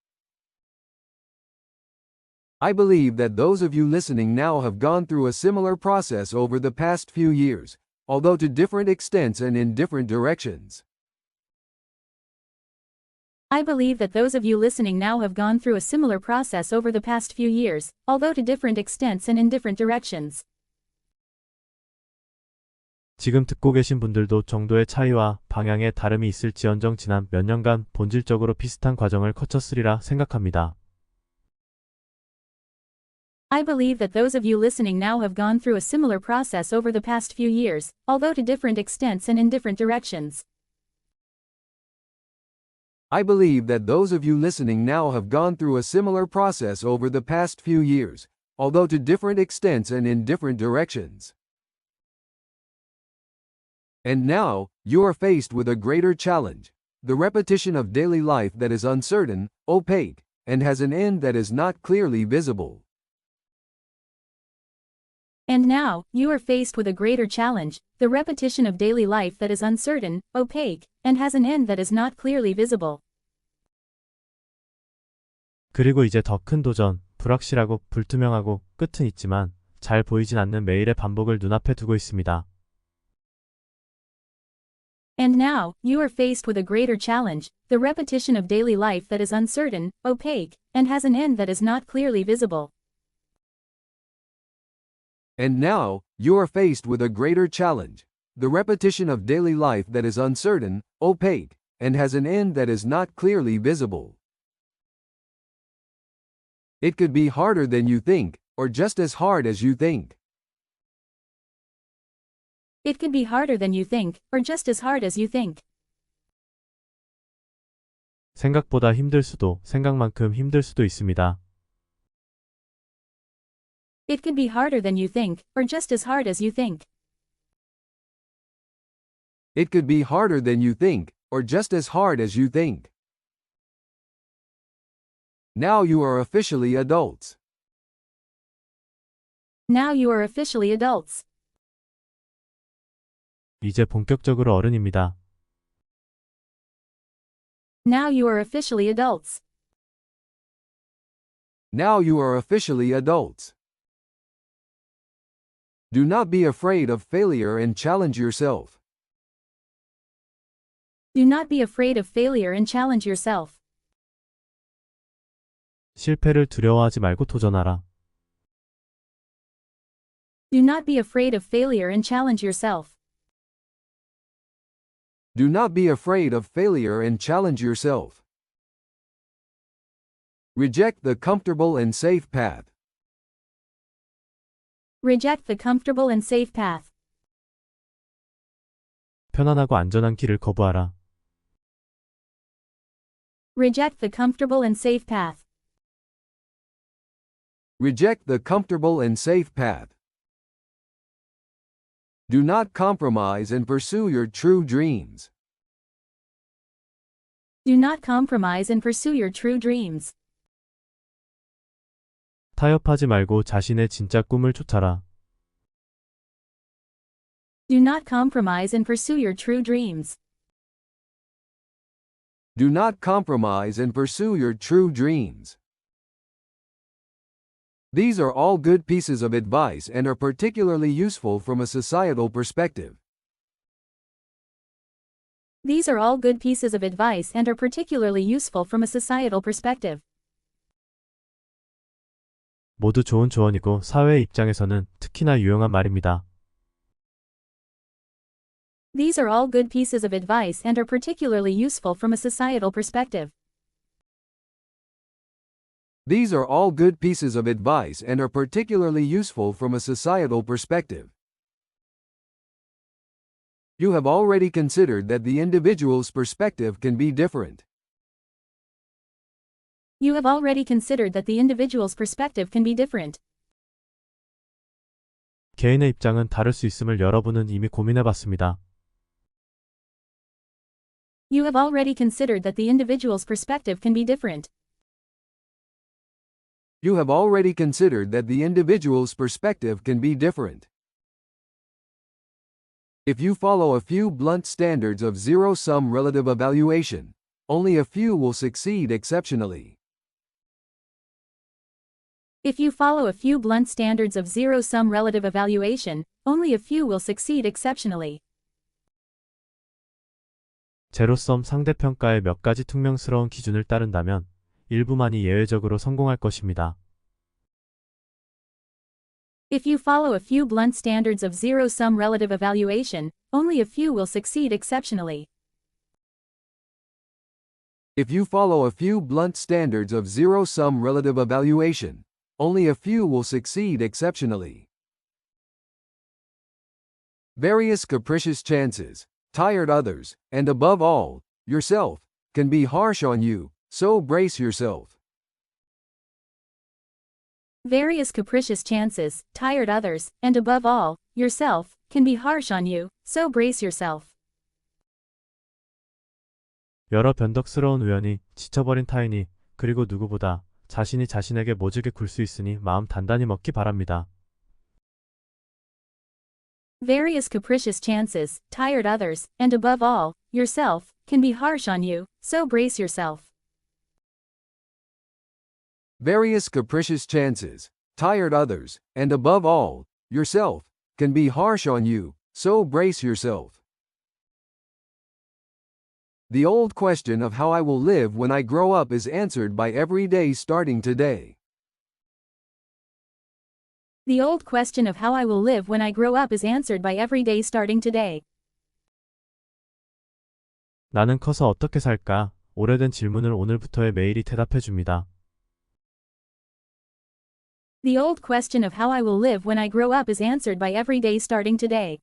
I believe that those of you listening now have gone through a similar process over the past few years, although to different extents and in different directions. I believe that those of you listening now have gone through a similar process over the past few years, although to different extents and in different directions. 지금 듣고 계신 분들도 정도의 차이와 방향의 다름이 있을지언정 지난 몇 년간 본질적으로 비슷한 과정을 거쳤으리라 생각합니다. I believe that those of you listening now have gone through a similar process over the past few years, although to different extents and in different directions. I believe that those of you listening now have gone through a similar process over the past few years, although to different extents and in different directions. And now, you are faced with a greater challenge: the repetition of daily life that is uncertain, opaque, and has an end that is not clearly visible. And now, you are faced with a greater challenge: the repetition of daily life that is uncertain, opaque, and has an end that is not clearly visible. 그리고 이제 더 큰 도전, 불확실하고 불투명하고 끝은 있지만 잘 보이진 않는 매일의 반복을 눈앞에 두고 있습니다. And now, you are faced with a greater challenge: the repetition of daily life that is uncertain, opaque, and has an end that is not clearly visible. And now, you are faced with a greater challenge: the repetition of daily life that is uncertain, opaque, and has an end that is not clearly visible. It could be harder than you think, or just as hard as you think. It could be harder than you think, or just as hard as you think. 생각보다 힘들 수도, 생각만큼 힘들 수도 있습니다. It could be harder than you think, or just as hard as you think. It could be harder than you think, or just as hard as you think. Now you are officially adults. Now you are officially adults. 이제 본격적으로 어른입니다. Now you are officially adults. Now you are officially adults. Do not be afraid of failure and challenge yourself. Do not be afraid of failure and challenge yourself. 실패를 두려워하지 말고 도전하라. Do not be afraid of failure and challenge yourself. Do not be afraid of failure and challenge yourself. Reject the comfortable and safe path. Reject the comfortable and safe path. 편안하고 안전한 길을 거부하라. Reject the comfortable and safe path. Reject the comfortable and safe path. Do not compromise and pursue your true dreams. Do not compromise and pursue your true dreams. 타협하지 말고 자신의 진짜 꿈을 쫓아라. Do not compromise and pursue your true dreams. Do not compromise and pursue your true dreams. These are all good pieces of advice and are particularly useful from a societal perspective. These are all good pieces of advice and are particularly useful from a societal perspective. 모두 좋은 조언이고 사회의 입장에서는 특히나 유용한 말입니다. These are all good pieces of advice and are particularly useful from a societal perspective. These are all good pieces of advice and are particularly useful from a societal perspective. You have already considered that the individual's perspective can be different. You have already considered that the individual's perspective can be different. 개인의 입장은 다를 수 있음을 여러분은 이미 고민해봤습니다. You have already considered that the individual's perspective can be different. You have already considered that the individual's perspective can be different. If you follow a few blunt standards of zero-sum relative evaluation, only a few will succeed exceptionally. If you follow a few blunt standards of zero-sum relative evaluation, only a few will succeed exceptionally. 제로섬 상대평가의 몇 가지 퉁명스러운 기준을 따른다면 일부만이 예외적으로 성공할 것입니다. If you follow a few blunt standards of zero-sum relative evaluation, only a few will succeed exceptionally. If you follow a few blunt standards of zero-sum relative evaluation, only a few will succeed exceptionally. Various capricious chances, tired others, and above all, yourself, can be harsh on you, so brace yourself. Various capricious chances, tired others, and above all, yourself, can be harsh on you, so brace yourself. 여러 변덕스러운 우연이, 지쳐버린 타인이, 그리고 누구보다 자신이 자신에게 모질게 굴 수 있으니 마음 단단히 먹기 바랍니다. Various capricious chances, tired others, and above all, yourself, can be harsh on you, so brace yourself. Various capricious chances, tired others, and above all, yourself, can be harsh on you, so brace yourself. The old question of how I will live when I grow up is answered by every day starting today. The old question of how I will live when I grow up is answered by every day starting today. 나는 커서 어떻게 살까? 오래된 질문을 오늘부터의 매일이 대답해 줍니다. The old question of how I will live when I grow up is answered by every day starting today.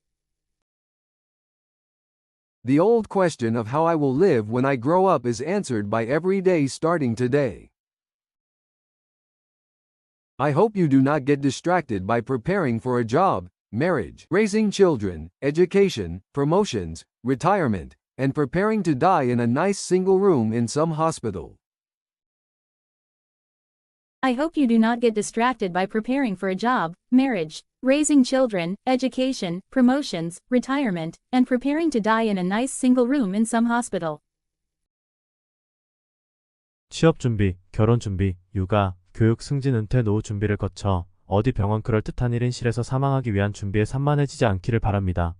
The old question of how I will live when I grow up is answered by every day starting today. I hope you do not get distracted by preparing for a job, marriage, raising children, education, promotions, retirement, and preparing to die in a nice single room in some hospital. I hope you do not get distracted by preparing for a job, marriage, raising children, education, promotions, retirement, and preparing to die in a nice single room in some hospital. 취업 준비, 결혼 준비, 육아, 교육 승진 은퇴 노후 준비를 거쳐 어디 병원 그럴듯한 1인실에서 사망하기 위한 준비에 산만해지지 않기를 바랍니다.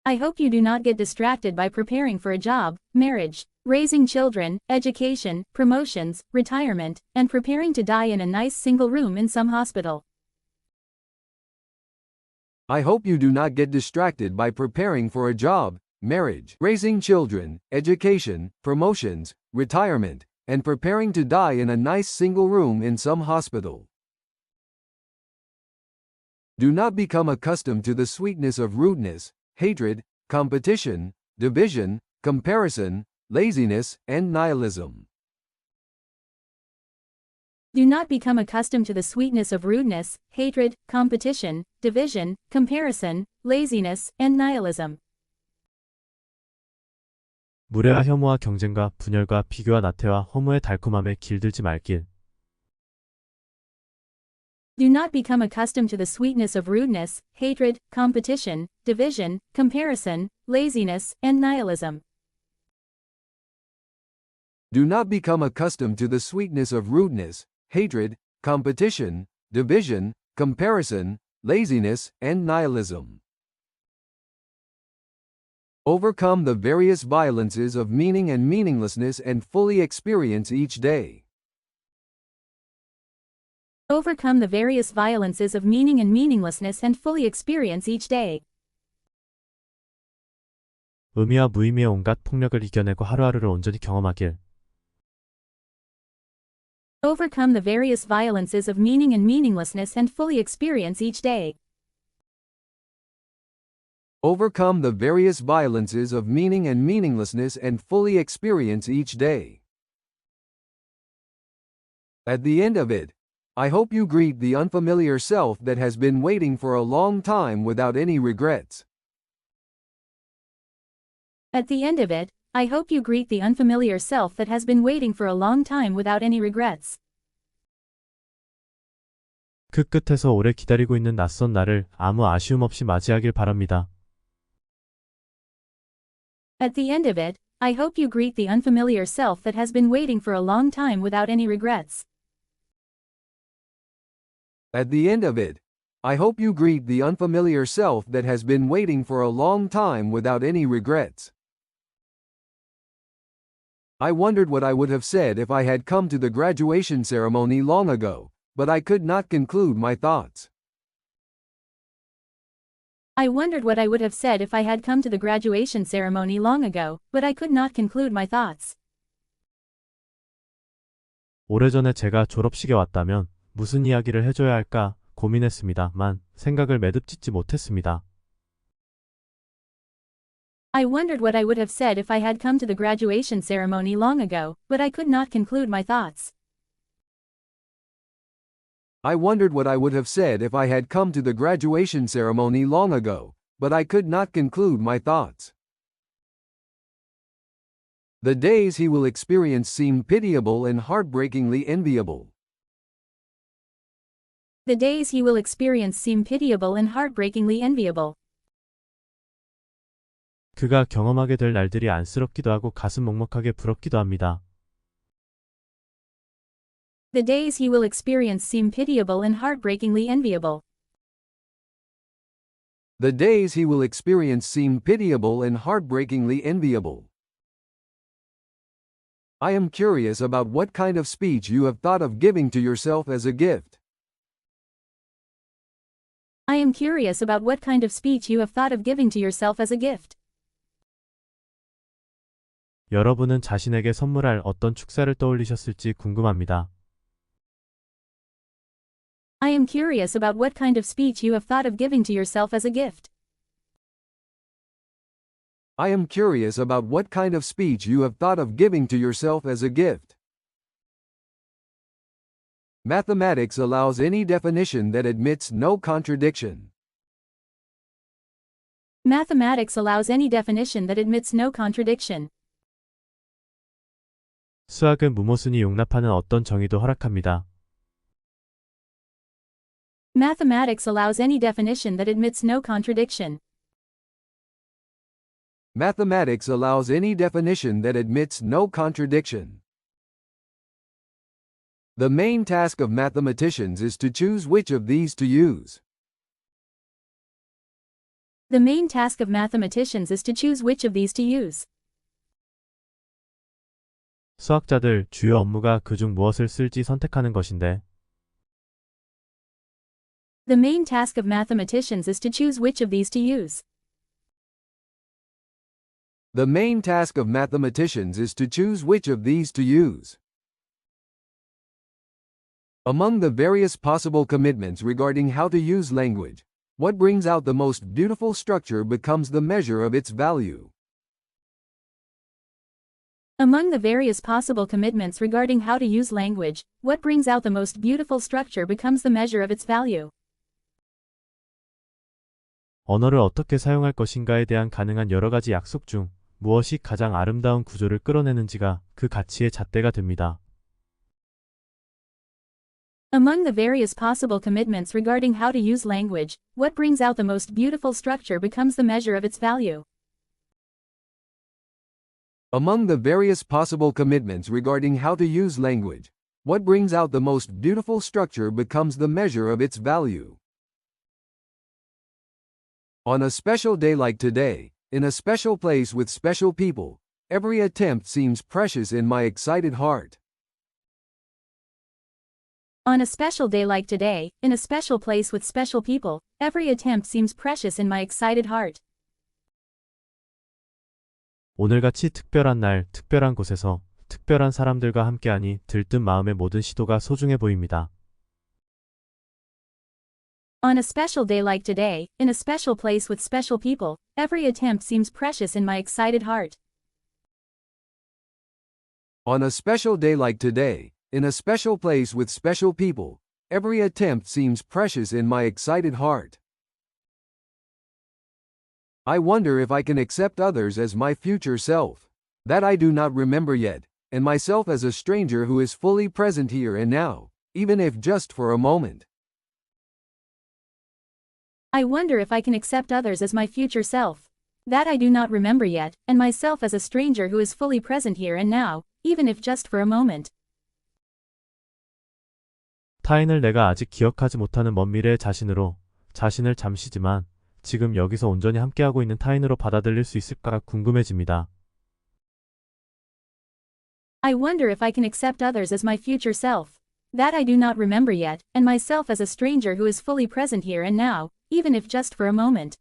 I hope you do not get distracted by preparing for a job, marriage, raising children, education, promotions, retirement, and preparing to die in a nice single room in some hospital. I hope you do not get distracted by preparing for a job, marriage, raising children, education, promotions, retirement, and preparing to die in a nice single room in some hospital. Do not become accustomed to the sweetness of rudeness, hatred, competition, division, comparison, laziness, and nihilism. Do not become accustomed to the sweetness of rudeness, hatred, competition, division, comparison, laziness, and nihilism. 무례와 혐오와 경쟁과 분열과 비교와 나태와 허무의 달콤함에 길들지 말길. Do not become accustomed to the sweetness of rudeness, hatred, competition, division, comparison, laziness, and nihilism. Do not become accustomed to the sweetness of rudeness, hatred, competition, division, comparison, laziness, and nihilism. Overcome the various violences of meaning and meaninglessness and fully experience each day. Overcome the various violences of meaning and meaninglessness and fully experience each day. 의미와 무의미의 온갖 폭력을 이겨내고 하루하루를 온전히 경험하길. Overcome the various violences of meaning and meaninglessness and fully experience each day. Overcome the various violences of meaning and meaninglessness and fully experience each day. At the end of it, I hope you greet the unfamiliar self that has been waiting for a long time without any regrets. At the end of it, I hope you greet the unfamiliar self that has been waiting for a long time without any regrets. 그 끝에서 오래 기다리고 있는 낯선 나를 아무 아쉬움 없이 맞이하길 바랍니다. At the end of it, I hope you greet the unfamiliar self that has been waiting for a long time without any regrets. At the end of it, I hope you greet the unfamiliar self that has been waiting for a long time without any regrets. I wondered what I would have said if I had come to the graduation ceremony long ago, but I could not conclude my thoughts. I wondered what I would have said if I had come to the graduation ceremony long ago, but I could not conclude my thoughts. 오래전에 제가 졸업식에 왔다면 무슨 이야기를 해줘야 할까 고민했습니다만 생각을 매듭짓지 못했습니다. I wondered what I would have said if I had come to the graduation ceremony long ago, but I could not conclude my thoughts. I wondered what I would have said if I had come to the graduation ceremony long ago, but I could not conclude my thoughts. The days he will experience seem pitiable and heartbreakingly enviable. The days he will experience seem pitiable and heartbreakingly enviable. 그가 경험하게 될 날들이 안쓰럽기도 하고 가슴 먹먹하게 부럽기도 합니다. The days he will experience seem pitiable and heartbreakingly enviable. The days he will experience seem pitiable and heartbreakingly enviable. I am curious about what kind of speech you have thought of giving to yourself as a gift. I am curious about what kind of speech you have thought of giving to yourself as a gift. 여러분은 자신에게 선물할 어떤 축사를 떠올리셨을지 궁금합니다. I am curious about what kind of speech you have thought of giving to yourself as a gift. I am curious about what kind of speech you have thought of giving to yourself as a gift. Mathematics allows any definition that admits no contradiction. Mathematics allows any definition that admits no contradiction. 수학은 무모순이 용납하는 어떤 정의도 허락합니다. Mathematics allows any definition that admits no contradiction. Mathematics allows any definition that admits no contradiction. The main task of mathematicians is to choose which of these to use. The main task of mathematicians is to choose which of these to use. 수학자들 주요 업무가 그중 무엇을 쓸지 선택하는 것인데 The main task of mathematicians is to choose which of these to use. The main task of mathematicians is to choose which of these to use. Among the various possible commitments regarding how to use language, what brings out the most beautiful structure becomes the measure of its value. Among the various possible commitments regarding how to use language, what brings out the most beautiful structure becomes the measure of its value. 언어를 어떻게 사용할 것인가에 대한 가능한 여러 가지 약속 중 무엇이 가장 아름다운 구조를 끌어내는지가 그 가치의 잣대가 됩니다. Among the various possible commitments regarding how to use language, what brings out the most beautiful structure becomes the measure of its value. Among the various possible commitments regarding how to use language, what brings out the most beautiful structure becomes the measure of its value. On a special day like today, in a special place with special people, every attempt seems precious in my excited heart. On a special day like today, in a special place with special people, every attempt seems precious in my excited heart. 오늘같이 특별한 날, 특별한 곳에서 특별한 사람들과 함께하니 들뜬 마음의 모든 시도가 소중해 보입니다. On a special day like today, in a special place with special people, every attempt seems precious in my excited heart. On a special day like today, in a special place with special people, every attempt seems precious in my excited heart. I wonder if I can accept others as my future self, that I do not remember yet, and myself as a stranger who is fully present here and now, even if just for a moment. I wonder if I can accept others as my future self, that I do not remember yet, and myself as a stranger who is fully present here and now, even if just for a moment. 타인을 내가 아직 기억하지 못하는 먼 미래의 자신으로, 자신을 잠시지만 지금 여기서 온전히 함께하고 있는 타인으로 받아들일 수 있을까 궁금해집니다. I wonder if I can accept others as my future self, that I do not remember yet, and myself as a stranger who is fully present here and now, even if just for a moment.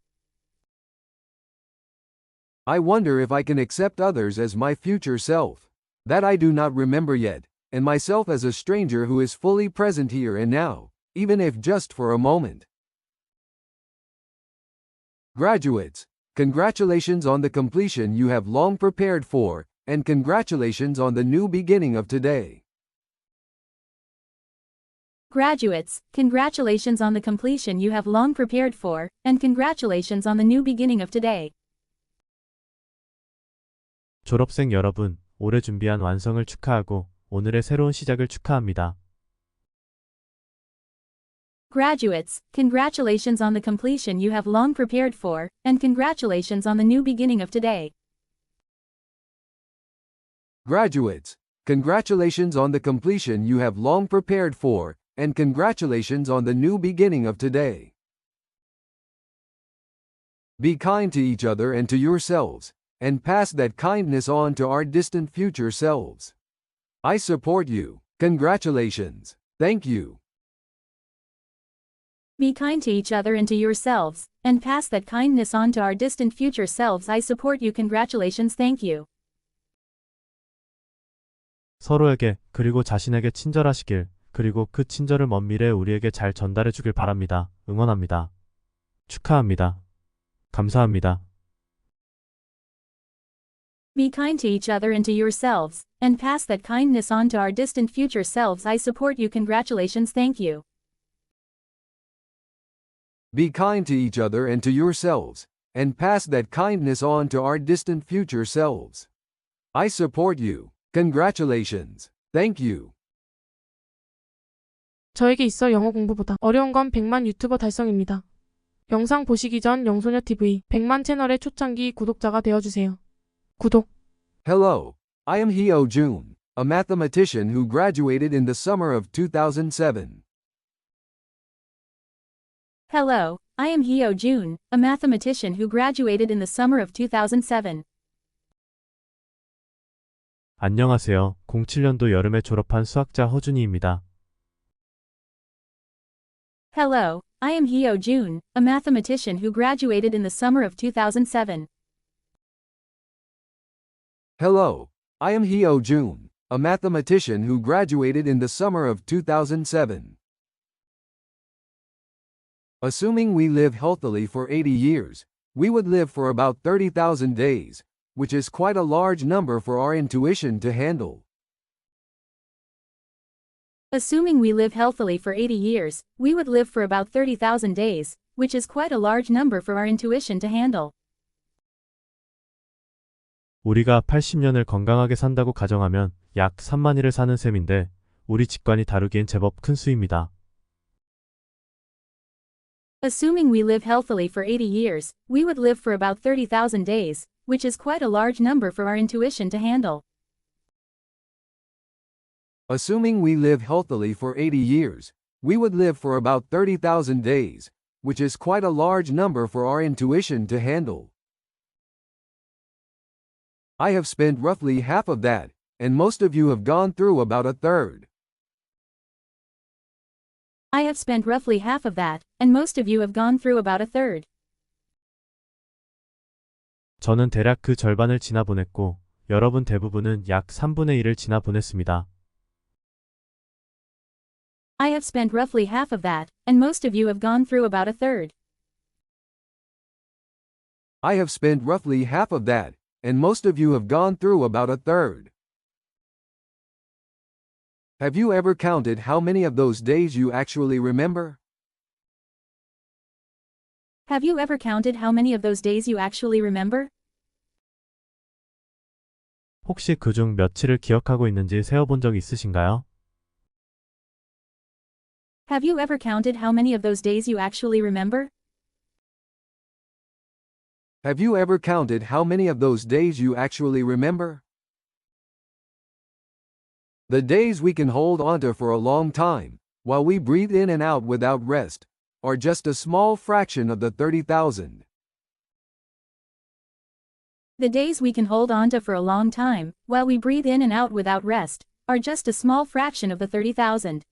I wonder if I can accept others as my future self, that I do not remember yet, and myself as a stranger who is fully present here and now, even if just for a moment. Graduates, congratulations on the completion you have long prepared for, and congratulations on the new beginning of today. Graduates, congratulations on the completion you have long prepared for, and congratulations on the new beginning of today. 졸업생 여러분, 올해 준비한 완성을 축하하고 오늘의 새로운 시작을 축하합니다. Graduates, congratulations on the completion you have long prepared for, and congratulations on the new beginning of today. Graduates, congratulations on the completion you have long prepared for, and congratulations on the new beginning of today. Be kind to each other and to yourselves, and pass that kindness on to our distant future selves. I support you. Congratulations. Thank you. Be kind to each other and to yourselves, and pass that kindness on to our distant future selves. I support you. Congratulations. Thank you. 서로에게 그리고 자신에게 친절하시길, 그리고 그 친절을 먼 미래에 우리에게 잘 전달해 주길 바랍니다. 응원합니다. 축하합니다. 감사합니다. Be kind to each other and to yourselves, and pass that kindness on to our distant future selves. I support you. Congratulations. Thank you. Be kind to each other and to yourselves, and pass that kindness on to our distant future selves. I support you. Congratulations. Thank you. 저에게 있어 영어 공부보다 어려운 건 100만 유튜버 달성입니다. 영상 보시기 전 영소녀TV 100만 채널의 초창기 구독자가 되어주세요. 구독. Hello, I am Hyo Jun, a mathematician who graduated in the summer of 2007. Hello, I am Hyo Jun, a mathematician who graduated in the summer of 2007. 안녕하세요. 07년도 여름에 졸업한 수학자 허준이입니다. Hello, I am Hyo Jun, a mathematician who graduated in the summer of 2007. Hello, I am Hyo Jun, a mathematician who graduated in the summer of 2007. Assuming we live healthily for 80 years, we would live for about 30,000 days, which is quite a large number for our intuition to handle. Assuming we live healthily for 80 years, we would live for about 30,000 days, which is quite a large number for our intuition to handle. 우리가 80년을 건강하게 산다고 가정하면 약 3만일을 사는 셈인데 우리 직관이 다루기엔 제법 큰 수입니다. Assuming we live healthily for 80 years, we would live for about 30,000 days, which is quite a large number for our intuition to handle. Assuming we live healthily for 80 years, we would live for about 30,000 days, which is quite a large number for our intuition to handle. I have spent roughly half of that, and most of you have gone through about a third. I have spent roughly half of that, and most of you have gone through about a third. 저는 대략 그 절반을 지나보냈고, 여러분 대부분은 약 3분의 1을 지나보냈습니다. I have spent roughly half of that, and most of you have gone through about a third. I have spent roughly half of that, and most of you have gone through about a third. Have you ever counted how many of those days you actually remember? Have you ever counted how many of those days you actually remember? 혹시 그중 며칠을 기억하고 있는지 세어본 적 있으신가요? Have you ever counted how many of those days you actually remember? Have you ever counted how many of those days you actually remember? The days we can hold onto for a long time, while we breathe in and out without rest, are just a small fraction of the 30,000. The days we can hold onto for a long time, while we breathe in and out without rest, are just a small fraction of the 30,000.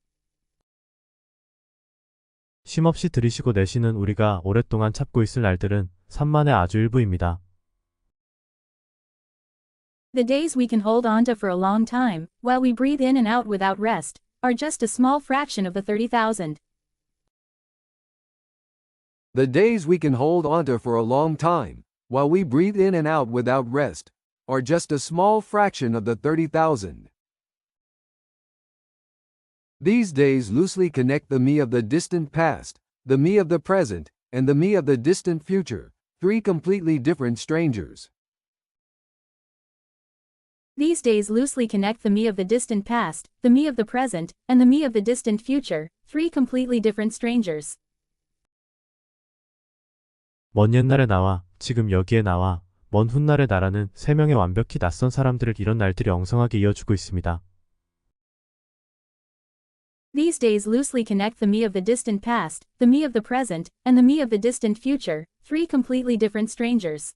쉼없이 들이쉬고 내쉬는 우리가 오랫동안 참고 있을 날들은 3만의 아주 일부입니다. The days we can hold onto for a long time, while we breathe in and out without rest, are just a small fraction of the 30,000. The days we can hold onto for a long time, while we breathe in and out without rest, are just a small fraction of the 30,000. These days loosely connect the me of the distant past, the me of the present, and the me of the distant future, three completely different strangers. These days loosely connect the me of the distant past, the me of the present, and the me of the distant future, three completely different strangers. 먼 옛날의 나와 지금 여기에 나와 먼 훗날의 나라는 세 명의 완벽히 낯선 사람들을 이런 날들이 엉성하게 이어주고 있습니다. These days loosely connect the me of the distant past, the me of the present, and the me of the distant future, three completely different strangers.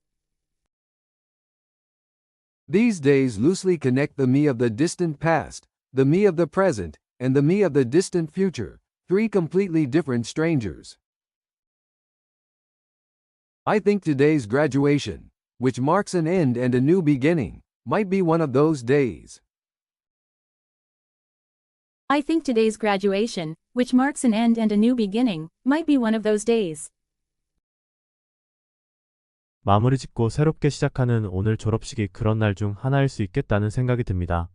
These days loosely connect the me of the distant past, the me of the present, and the me of the distant future, three completely different strangers. I think today's graduation, which marks an end and a new beginning, might be one of those days. I think today's graduation, which marks an end and a new beginning, might be one of those days. 마무리 짓고 새롭게 시작하는 오늘 졸업식이 그런 날 중 하나일 수 있겠다는 생각이 듭니다.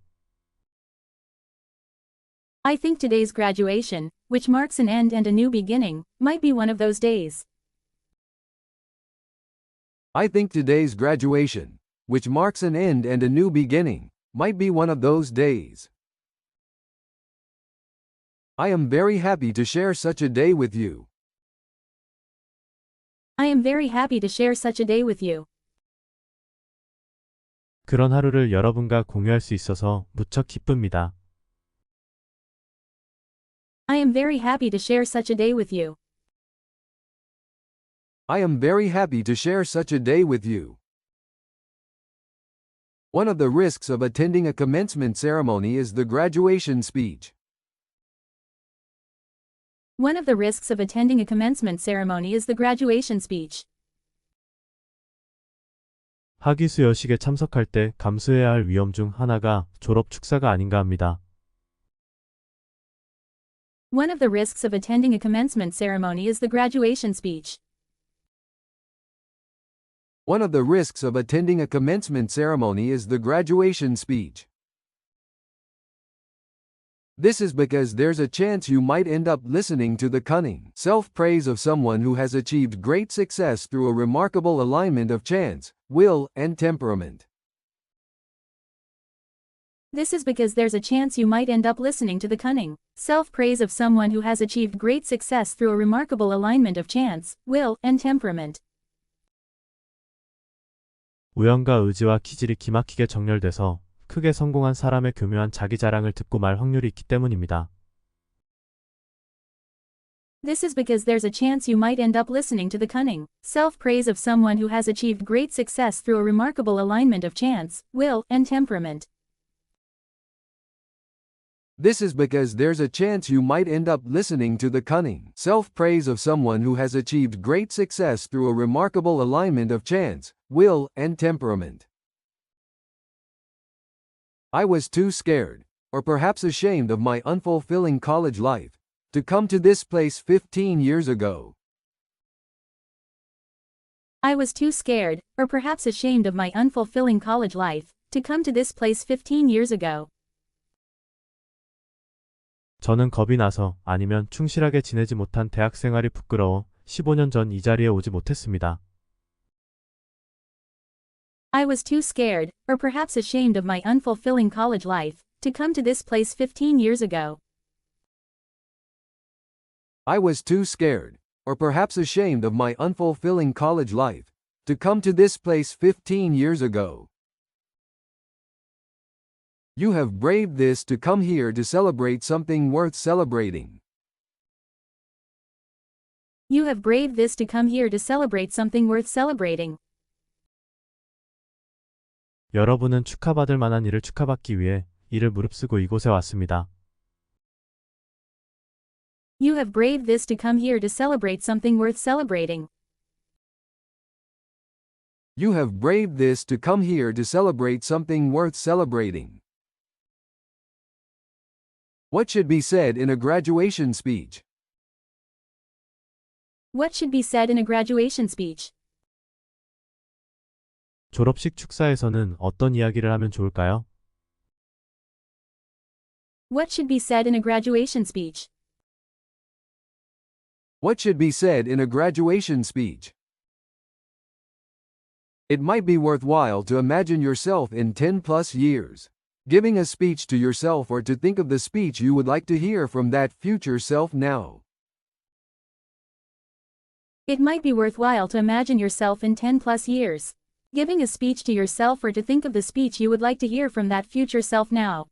I think today's graduation, which marks an end and a new beginning, might be one of those days. I think today's graduation, which marks an end and a new beginning, might be one of those days. I am very happy to share such a day with you. I am very happy to share such a day with you. 그런 하루를 여러분과 공유할 수 있어서 무척 기쁩니다. I am very happy to share such a day with you. I am very happy to share such a day with you. One of the risks of attending a commencement ceremony is the graduation speech. One of the risks of attending a commencement ceremony is the graduation speech. 학위수여식에 참석할 때 감수해야 할 위험 중 하나가 졸업 축사가 아닌가 합니다. One of the risks of attending a commencement ceremony is the graduation speech. One of the risks of attending a commencement ceremony is the graduation speech. This is because there's a chance you might end up listening to the cunning self-praise of someone who has achieved great success through a remarkable alignment of chance, will, and temperament. This is because there's a chance you might end up listening to the cunning self-praise of someone who has achieved great success through a remarkable alignment of chance, will, and temperament. 우연과 의지와 기질이 기막히게 정렬돼서 크게 성공한 사람의 교묘한 자기 자랑을 듣고 말 확률이 있기 때문입니다. This is because there's a chance you might end up listening to the cunning self-praise of someone who has achieved great success through a remarkable alignment of chance, will, and temperament. This is because there's a chance you might end up listening to the cunning self-praise of someone who has achieved great success through a remarkable alignment of chance, will, and temperament. I was too scared, or perhaps ashamed of my unfulfilling college life, to come to this place 15 years ago. I was too scared, or perhaps ashamed of my unfulfilling college life, to come to this place 15 years ago. 저는 겁이 나서 아니면 충실하게 지내지 못한 대학 생활이 부끄러워 15년 전 이 자리에 오지 못했습니다. I was too scared, or perhaps ashamed of my unfulfilling college life, to come to this place 15 years ago. I was too scared, or perhaps ashamed of my unfulfilling college life, to come to this place 15 years ago. You have braved this to come here to celebrate something worth celebrating. You have braved this to come here to celebrate something worth celebrating. 여러분은 축하받을 만한 일을 축하받기 위해 이를 무릅쓰고 이곳에 왔습니다. You have braved this to come here to celebrate something worth celebrating. You have braved this to come here to celebrate something worth celebrating. What should be said in a graduation speech? What should be said in a graduation speech? 졸업식 축사에서는 어떤 이야기를 하면 좋을까요? What should be said in a graduation speech? What should be said in a graduation speech? It might be worthwhile to imagine yourself in 10 plus years, giving a speech to yourself or to think of the speech you would like to hear from that future self now. It might be worthwhile to imagine yourself in 10 plus years, giving a speech to yourself or to think of the speech you would like to hear from that future self now.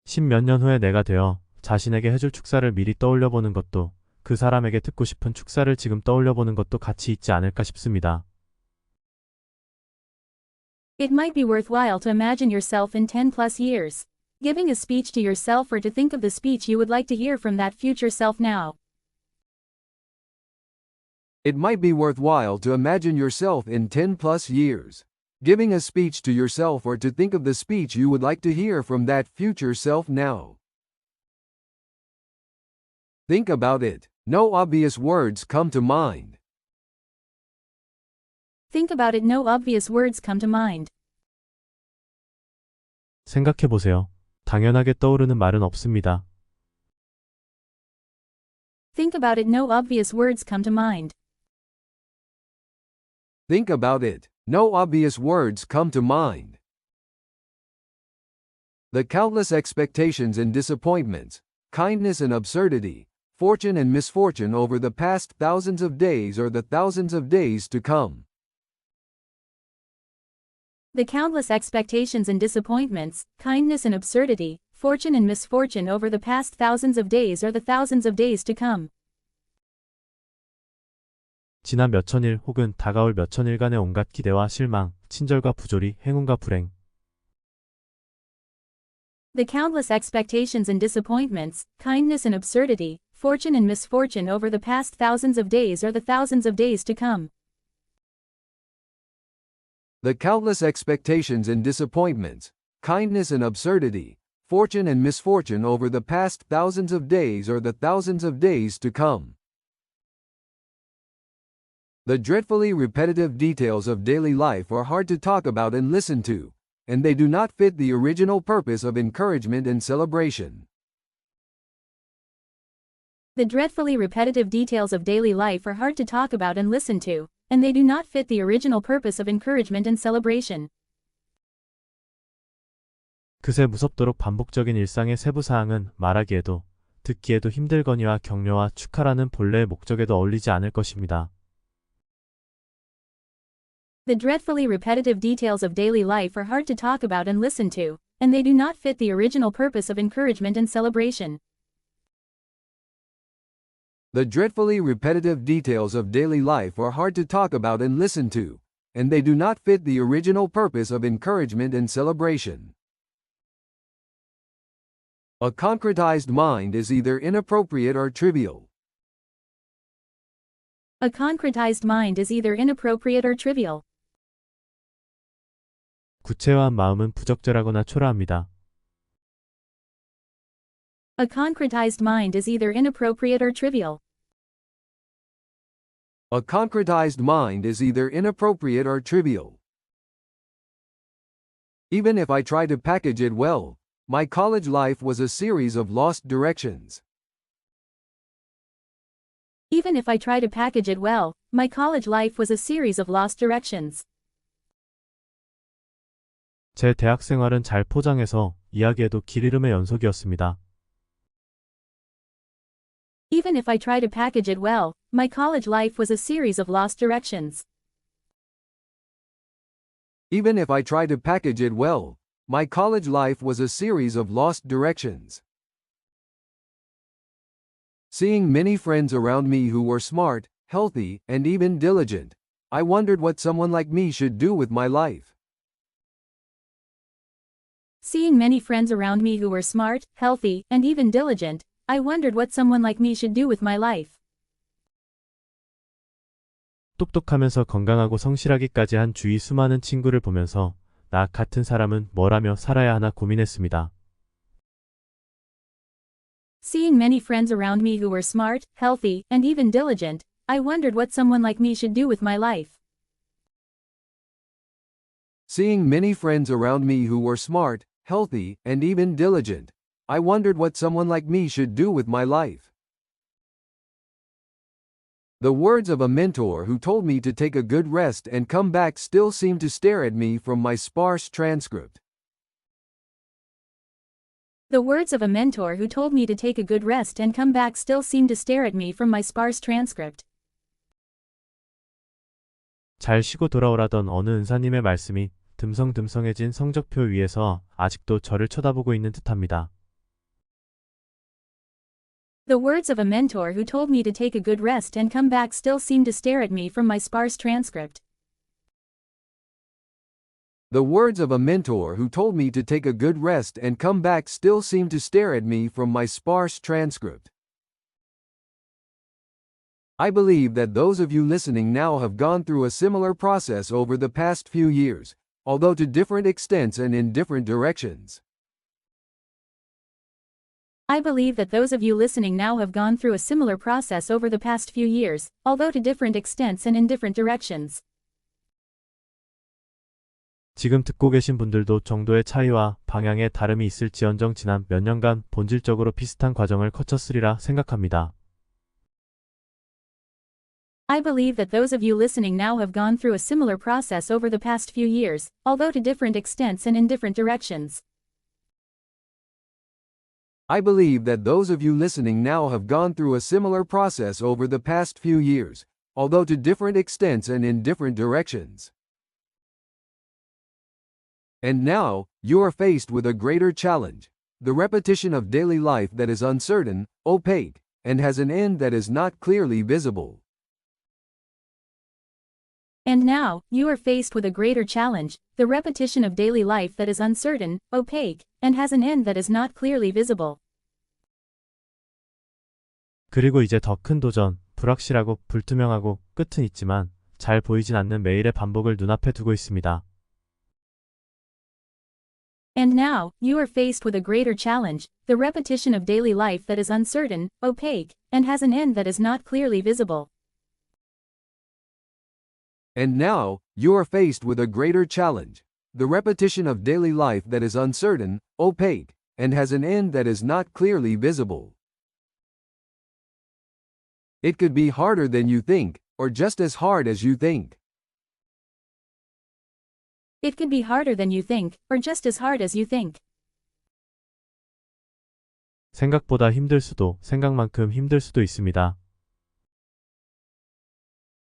10몇 년 후에 내가 되어 자신에게 해줄 축사를 미리 떠올려보는 것도 그 사람에게 듣고 싶은 축사를 지금 떠올려보는 것도 같이 있지 않을까 싶습니다. It might be worthwhile to imagine yourself in 10 plus years, giving a speech to yourself or to think of the speech you would like to hear from that future self now. It might be worthwhile to imagine yourself in 10 plus years, giving a speech to yourself or to think of the speech you would like to hear from that future self now. Think about it. No obvious words come to mind. Think about it. No obvious words come to mind. 생각해보세요. 당연하게 떠오르는 말은 없습니다. Think about it. No obvious words come to mind. Think about it. No obvious words come to mind. The countless expectations and disappointments, kindness and absurdity, fortune and misfortune over the past thousands of days or the thousands of days to come. The countless expectations and disappointments, kindness and absurdity, fortune and misfortune over the past thousands of days or the thousands of days to come. 지난 몇천일 혹은 다가올 몇천일간의 온갖 기대와 실망, 친절과 부조리, 행운과 불행. The countless expectations and disappointments, kindness and absurdity, fortune and misfortune over the past thousands of days or the thousands of days to come. The countless expectations and disappointments, kindness and absurdity, fortune and misfortune over the past thousands of days or the thousands of days to come. The dreadfully repetitive details of daily life are hard to talk about and listen to, and they do not fit the original purpose of encouragement and celebration. The dreadfully repetitive details of daily life are hard to talk about and listen to, and they do not fit the original purpose of encouragement and celebration. 그새 무섭도록 반복적인 일상의 세부 사항은 말하기에도, 듣기에도 힘들거니와 격려와 축하라는 본래의 목적에도 어울리지 않을 것입니다. The dreadfully repetitive details of daily life are hard to talk about and listen to, and they do not fit the original purpose of encouragement and celebration. The dreadfully repetitive details of daily life are hard to talk about and listen to, and they do not fit the original purpose of encouragement and celebration. A concretized mind is either inappropriate or trivial. A concretized mind is either inappropriate or trivial. 구체화한 마음은 부적절하거나 초라합니다. A concretized mind is either inappropriate or trivial. A concretized mind is either inappropriate or trivial. Even if I try to package it well, my college life was a series of lost directions. Even if I try to package it well, my college life was a series of lost directions. 제 대학 생활은 잘 포장해서 이야기해도 길 잃음의 연속이었습니다. Even if I try to package it well, my college life was a series of lost directions. Even if I try to package it well, my college life was a series of lost directions. Seeing many friends around me who were smart, healthy, and even diligent, I wondered what someone like me should do with my life. Seeing many friends around me who were smart, healthy, and even diligent, I wondered what someone like me should do with my life. 똑똑하면서 건강하고 성실하기까지 한 주위 수많은 친구를 보면서 나 같은 사람은 뭘 하며 살아야 하나 고민했습니다. Seeing many friends around me who were smart, healthy, and even diligent, I wondered what someone like me should do with my life. Seeing many friends around me who were smart, healthy, and even diligent, I wondered what someone like me should do with my life. The words of a mentor who told me to take a good rest and come back still seemed to stare at me from my sparse transcript. The words of a mentor who told me to take a good rest and come back still seemed to stare at me from my sparse transcript. 잘 쉬고 돌아오라던 어느 은사님의 말씀이 듬성듬성해진 성적표 위에서 아직도 저를 쳐다보고 있는 듯합니다. The words of a mentor who told me to take a good rest and come back still seem to stare at me from my sparse transcript. The words of a mentor who told me to take a good rest and come back still seem to stare at me from my sparse transcript. I believe that those of you listening now have gone through a similar process over the past few years, although to different extents and in different directions. I believe that those of you listening now have gone through a similar process over the past few years, although to different extents and in different directions. 지금 듣고 계신 분들도 정도의 차이와 방향의 다름이 있을지언정 지난 몇 년간 본질적으로 비슷한 과정을 거쳤으리라 생각합니다. I believe that those of you listening now have gone through a similar process over the past few years, although to different extents and in different directions. I believe that those of you listening now have gone through a similar process over the past few years, although to different extents and in different directions. And now, you are faced with a greater challenge, the repetition of daily life that is uncertain, opaque, and has an end that is not clearly visible. And now, you are faced with a greater challenge, the repetition of daily life that is uncertain, opaque, and has an end that is not clearly visible. 그리고 이제 더 큰 도전, 불확실하고 불투명하고 끝은 있지만 잘 보이진 않는 매일의 반복을 눈앞에 두고 있습니다. And now, you are faced with a greater challenge, the repetition of daily life that is uncertain, opaque, and has an end that is not clearly visible. And now, you are faced with a greater challenge, the repetition of daily life that is uncertain, opaque, and has an end that is not clearly visible. It could be harder than you think, or just as hard as you think. It could be harder than you think, or just as hard as you think. 생각보다 힘들 수도, 생각만큼 힘들 수도 있습니다.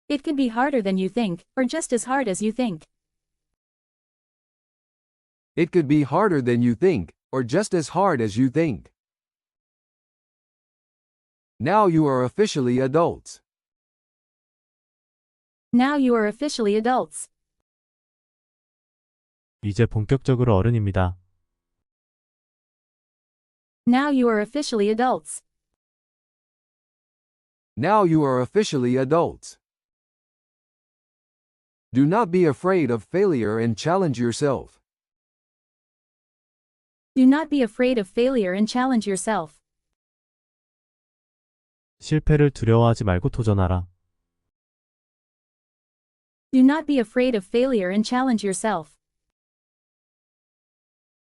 It could be harder than you think, or just as hard as you think. It could be harder than you think, or just as hard as you think. Now you are officially adults. Now you are officially adults. 이제 본격적으로 어른입니다. Now you are officially adults. Now you are officially adults. Do not be afraid of failure and challenge yourself. Do not be afraid of failure and challenge yourself. 실패를 두려워하지 말고 도전하라. Do not be afraid of failure and challenge yourself.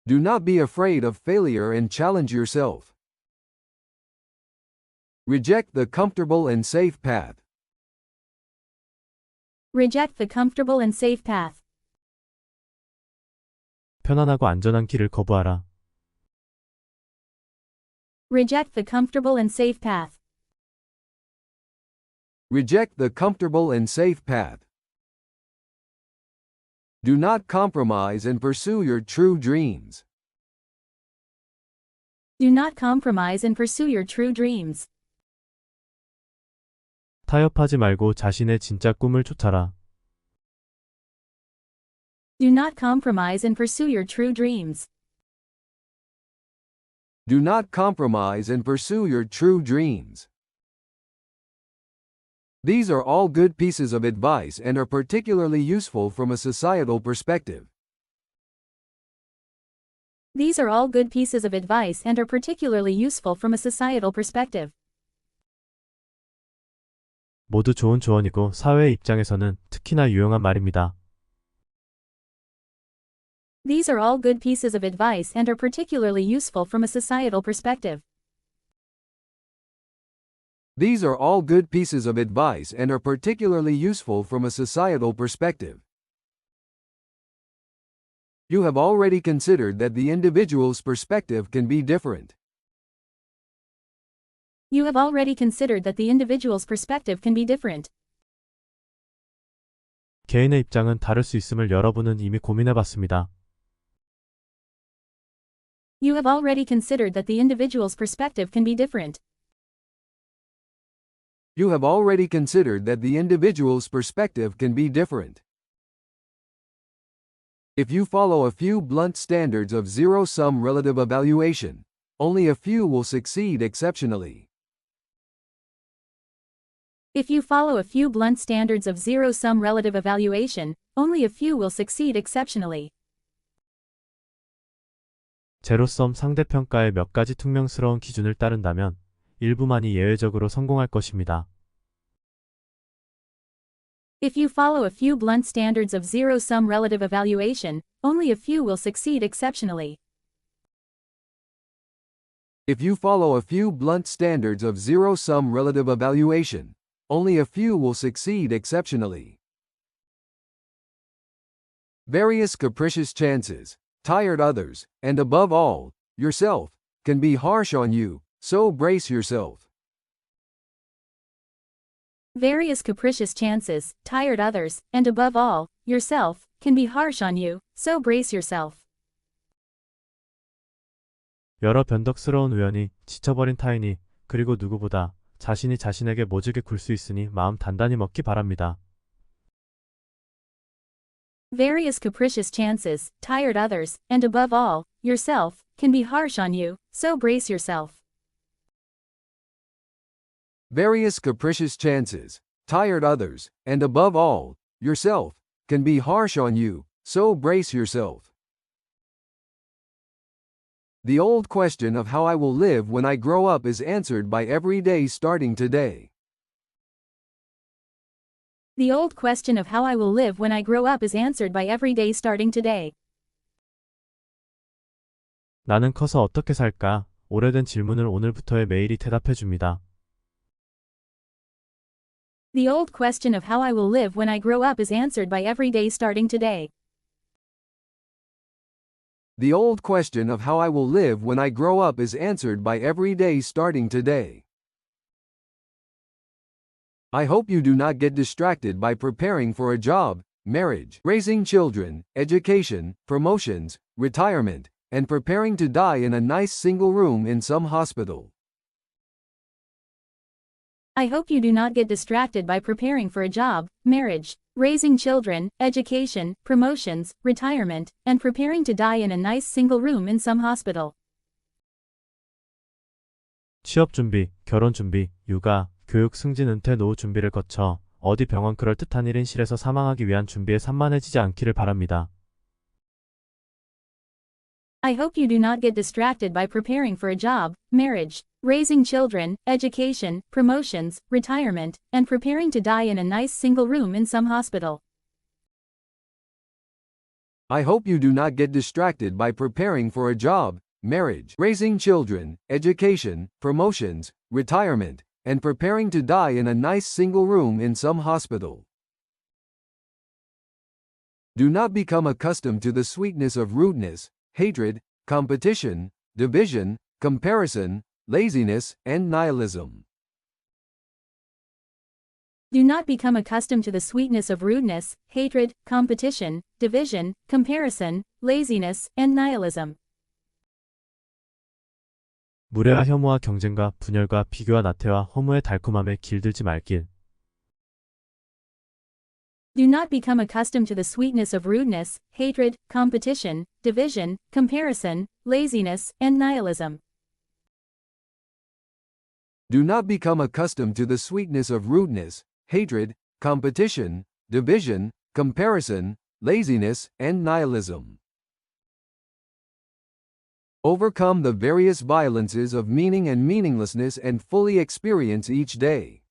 Do not be afraid of failure and challenge yourself. Reject the comfortable and safe path. Reject the comfortable and safe path. 편안하고 안전한 길을 거부하라. Reject the comfortable and safe path. Reject the comfortable and safe path. Do not compromise and pursue your true dreams. Do not compromise and pursue your true dreams. 타협하지 말고 자신의 진짜 꿈을 쫓아라. Do not compromise and pursue your true dreams. Do not compromise and pursue your true dreams. These are all good pieces of advice and are particularly useful from a societal perspective. These are all good pieces of advice and are particularly useful from a societal perspective. 모두 좋은 조언이고 사회의 입장에서는 특히나 유용한 말입니다. These are all good pieces of advice and are particularly useful from a societal perspective. These are all good pieces of advice and are particularly useful from a societal perspective. You have already considered that the individual's perspective can be different. You have already considered that the individual's perspective can be different. 개인의 입장은 다를 수 있음을 여러분은 이미 고민해봤습니다. You have already considered that the individual's perspective can be different. You have already considered that the individual's perspective can be different. If you follow a few blunt standards of zero-sum relative evaluation, only a few will succeed exceptionally. If you follow a few blunt standards of zero-sum relative evaluation, only a few will succeed exceptionally. 제로섬 상대평가의 몇 가지 퉁명스러운 기준을 따른다면 일부만이 예외적으로 성공할 것입니다. If you follow a few blunt standards of zero-sum relative evaluation, only a few will succeed exceptionally. If you follow a few blunt standards of zero-sum relative evaluation, only a few will succeed exceptionally. Various capricious chances, tired others, and above all, yourself, can be harsh on you, so brace yourself. Various capricious chances, tired others, and above all, yourself, can be harsh on you, so brace yourself. 여러 변덕스러운 우연이 지쳐버린 타인이 그리고 누구보다 자신이 자신에게 모질게 굴 수 있으니 마음 단단히 먹기 바랍니다. Various capricious chances, tired others, and above all, yourself, can be harsh on you, so brace yourself. Various capricious chances, tired others, and above all, yourself, can be harsh on you, so brace yourself. The old question of how I will live when I grow up is answered by every day starting today. The old question of how I will live when I grow up is answered by every day starting today. 나는 커서 어떻게 살까? 오래된 질문을 오늘부터의 매일이 대답해 줍니다. The old question of how I will live when I grow up is answered by every day starting today. The old question of how I will live when I grow up is answered by every day starting today. I hope you do not get distracted by preparing for a job, marriage, raising children, education, promotions, retirement, and preparing to die in a nice single room in some hospital. I hope you do not get distracted by preparing for a job, marriage, raising children, education, promotions, retirement, and preparing to die in a nice single room in some hospital. 취업 준비, 결혼 준비, 육아, 교육, 승진, 은퇴, 노후 준비를 거쳐 어디 병원 그럴듯한 1인실에서 사망하기 위한 준비에 산만해지지 않기를 바랍니다. I hope you do not get distracted by preparing for a job, marriage, raising children, education, promotions, retirement, and preparing to die in a nice single room in some hospital. I hope you do not get distracted by preparing for a job, marriage, raising children, education, promotions, retirement, and preparing to die in a nice single room in some hospital. Do not become accustomed to the sweetness of rudeness, hatred, competition, division, comparison, laziness, and nihilism. Do not become accustomed to the sweetness of rudeness, hatred, competition, division, comparison, laziness, and nihilism. 무례와 혐오와 경쟁과 분열과 비교와 나태와 허무의 달콤함에 길들지 말길. Do not become accustomed to the sweetness of rudeness, hatred, competition, division, comparison, laziness, and nihilism. Do not become accustomed to the sweetness of rudeness, hatred, competition, division, comparison, laziness, and nihilism. Overcome the various violences of meaning and meaninglessness and fully experience each day.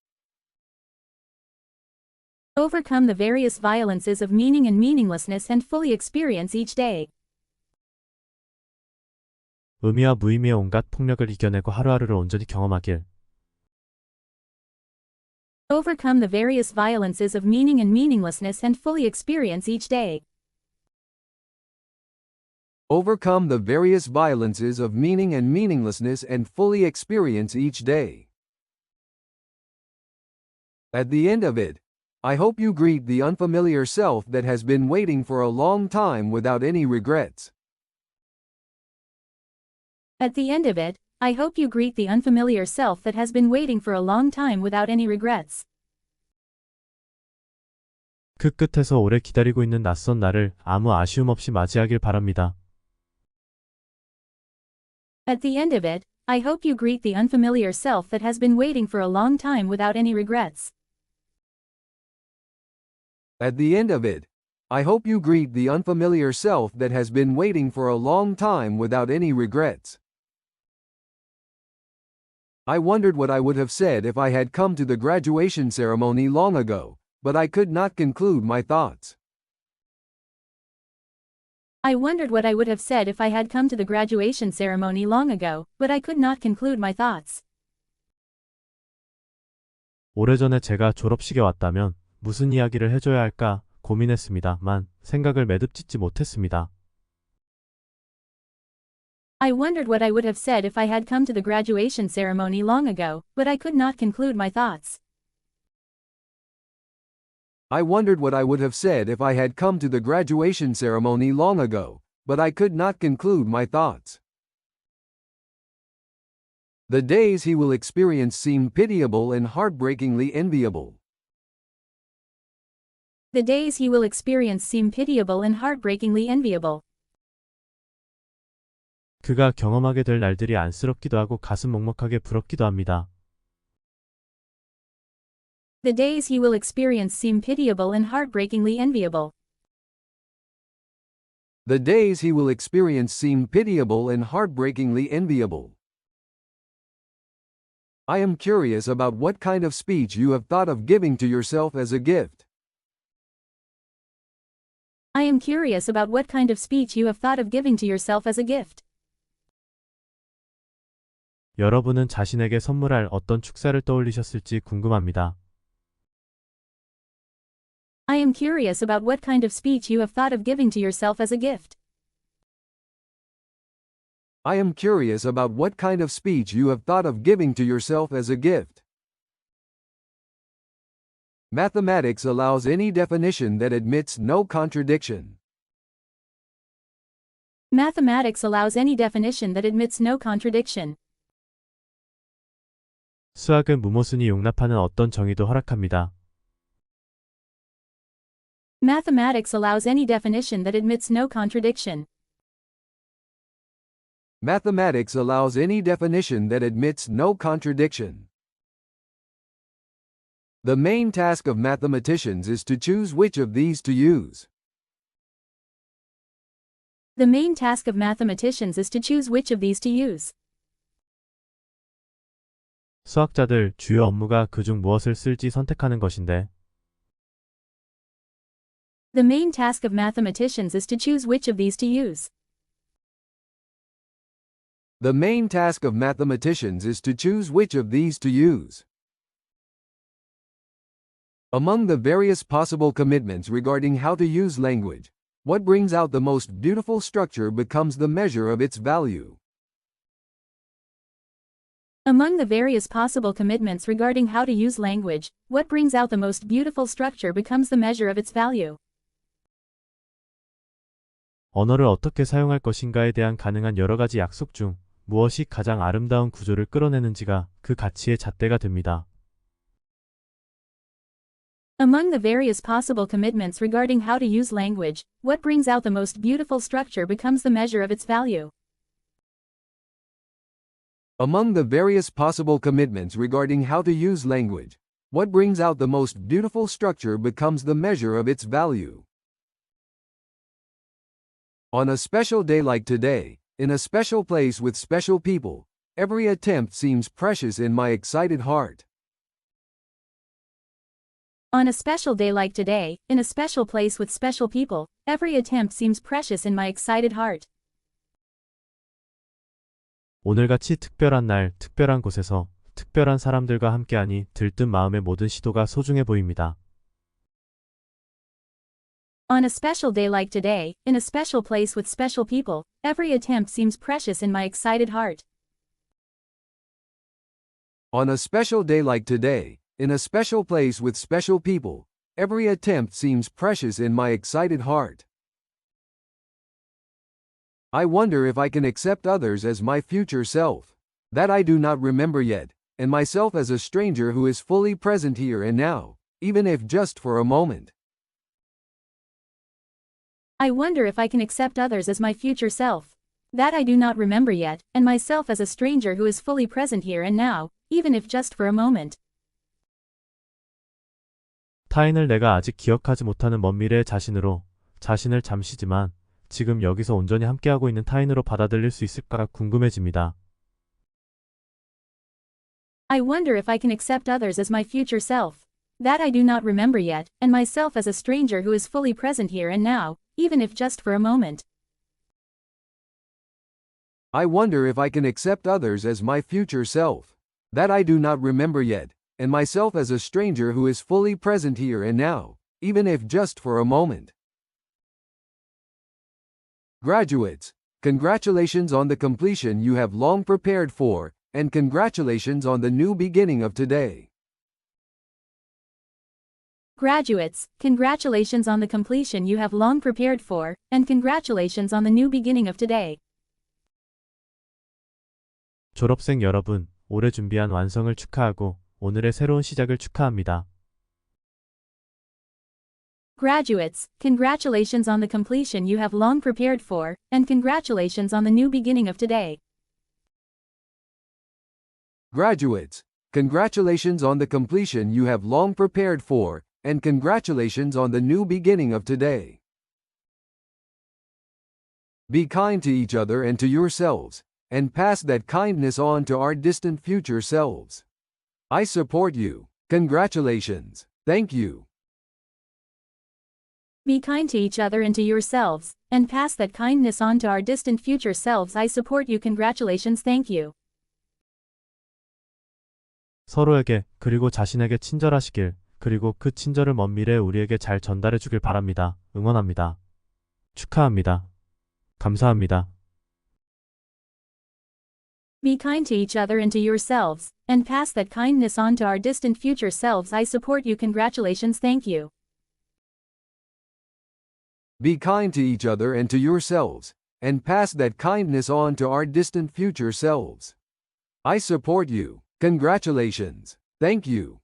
Overcome the various violences of meaning and meaninglessness and fully experience each day. 의미와 무의미의 온갖 폭력을 이겨내고 하루하루를 온전히 경험하길. Overcome the various violences of meaning and meaninglessness and fully experience each day. Overcome the various violences of meaning and meaninglessness and fully experience each day. At the end of it, I hope you greet the unfamiliar self that has been waiting for a long time without any regrets. At the end of it, I hope you greet the unfamiliar self that has been waiting for a long time without any regrets. 그 끝에서 오래 기다리고 있는 낯선 나를 아무 아쉬움 없이 맞이하길 바랍니다. At the end of it, I hope you greet the unfamiliar self that has been waiting for a long time without any regrets. At the end of it, I hope you greet the unfamiliar self that has been waiting for a long time without any regrets. I wondered what I would have said if I had come to the graduation ceremony long ago, but I could not conclude my thoughts. I wondered what I would have said if I had come to the graduation ceremony long ago, but I could not conclude my thoughts. 오래전에 제가 졸업식에 왔다면 무슨 이야기를 해줘야 할까 고민했습니다만 생각을 매듭짓지 못했습니다. I wondered what I would have said if I had come to the graduation ceremony long ago, but I could not conclude my thoughts. I wondered what I would have said if I had come to the graduation ceremony long ago, but I could not conclude my thoughts. The days he will experience seem pitiable and heartbreakingly enviable. The days he will experience seem pitiable and heartbreakingly enviable. 그가 경험하게 될 날들이 안쓰럽기도 하고 가슴 먹먹하게 부럽기도 합니다. The days he will experience seem pitiable and heartbreakingly enviable. The days he will experience seem pitiable and heartbreakingly enviable. I am curious about what kind of speech you have thought of giving to yourself as a gift. I am curious about what kind of speech you have thought of giving to yourself as a gift. 여러분은 자신에게 선물할 어떤 축사를 떠올리셨을지 궁금합니다. I am curious about what kind of speech you have thought of giving to yourself as a gift. I am curious about what kind of speech you have thought of giving to yourself as a gift. Mathematics allows any definition that admits no contradiction. Mathematics allows any definition that admits no contradiction. 수학은 무모순이 용납하는 어떤 정의도 허락합니다. Mathematics allows any definition that admits no contradiction. Mathematics allows any definition that admits no contradiction. The main task of mathematicians is to choose which of these to use. The main task of mathematicians is to choose which of these to use. 수학자들 주요 업무가 그중 무엇을 쓸지 선택하는 것인데, The main task of mathematicians is to choose which of these to use. The main task of mathematicians is to choose which of these to use. Among the various possible commitments regarding how to use language, what brings out the most beautiful structure becomes the measure of its value. Among the various possible commitments regarding how to use language, what brings out the most beautiful structure becomes the measure of its value. 언어를 어떻게 사용할 것인가에 대한 가능한 여러 가지 약속 중 무엇이 가장 아름다운 구조를 끌어내는지가 그 가치의 잣대가 됩니다. Among the various possible commitments regarding how to use language, what brings out the most beautiful structure becomes the measure of its value. Among the various possible commitments regarding how to use language, what brings out the most beautiful structure becomes the measure of its value. On a special day like today, in a special place with special people, every attempt seems precious in my excited heart. On a special day like today, in a special place with special people, every attempt seems precious in my excited heart. 오늘같이 특별한 날, 특별한 곳에서 특별한 사람들과 함께하니 들뜬 마음의 모든 시도가 소중해 보입니다. On a special day like today, in a special place with special people, every attempt seems precious in my excited heart. On a special day like today, in a special place with special people, every attempt seems precious in my excited heart. I wonder if I can accept others as my future self. That I do not remember yet, and myself as a stranger who is fully present here and now, even if just for a moment. I wonder if I can accept others as my future self. That I do not remember yet, and myself as a stranger who is fully present here and now, even if just for a moment. 타인을 내가 아직 기억하지 못하는 먼 미래의 자신으로, 자신을 잠시지만 지금 여기서 온전히 함께하고 있는 타인으로 받아들일 수 있을까 궁금해집니다. I wonder if I can accept others as my future self. That I do not remember yet, and myself as a stranger who is fully present here and now, even if just for a moment. I wonder if I can accept others as my future self. That I do not remember yet, and myself as a stranger who is fully present here and now, even if just for a moment. Graduates, congratulations on the completion you have long prepared for, and congratulations on the new beginning of today. Graduates, congratulations on the completion you have long prepared for, and congratulations on the new beginning of today. 졸업생 여러분, 올해 준비한 완성을 축하하고 오늘의 새로운 시작을 축하합니다. Graduates, congratulations on the completion you have long prepared for, and congratulations on the new beginning of today. Graduates, congratulations on the completion you have long prepared for, and congratulations on the new beginning of today. Be kind to each other and to yourselves, and pass that kindness on to our distant future selves. I support you. Congratulations. Thank you. Be kind to each other and to yourselves, and pass that kindness on to our distant future selves. I support you. Congratulations. Thank you. 서로에게 그리고 자신에게 친절하시길, 그리고 그 친절을 먼 미래에 우리에게 잘 전달해 주길 바랍니다. 응원합니다. 축하합니다. 감사합니다. Be kind to each other and to yourselves, and pass that kindness on to our distant future selves. I support you. Congratulations. Thank you. Be kind to each other and to yourselves, and pass that kindness on to our distant future selves. I support you. Congratulations. Thank you.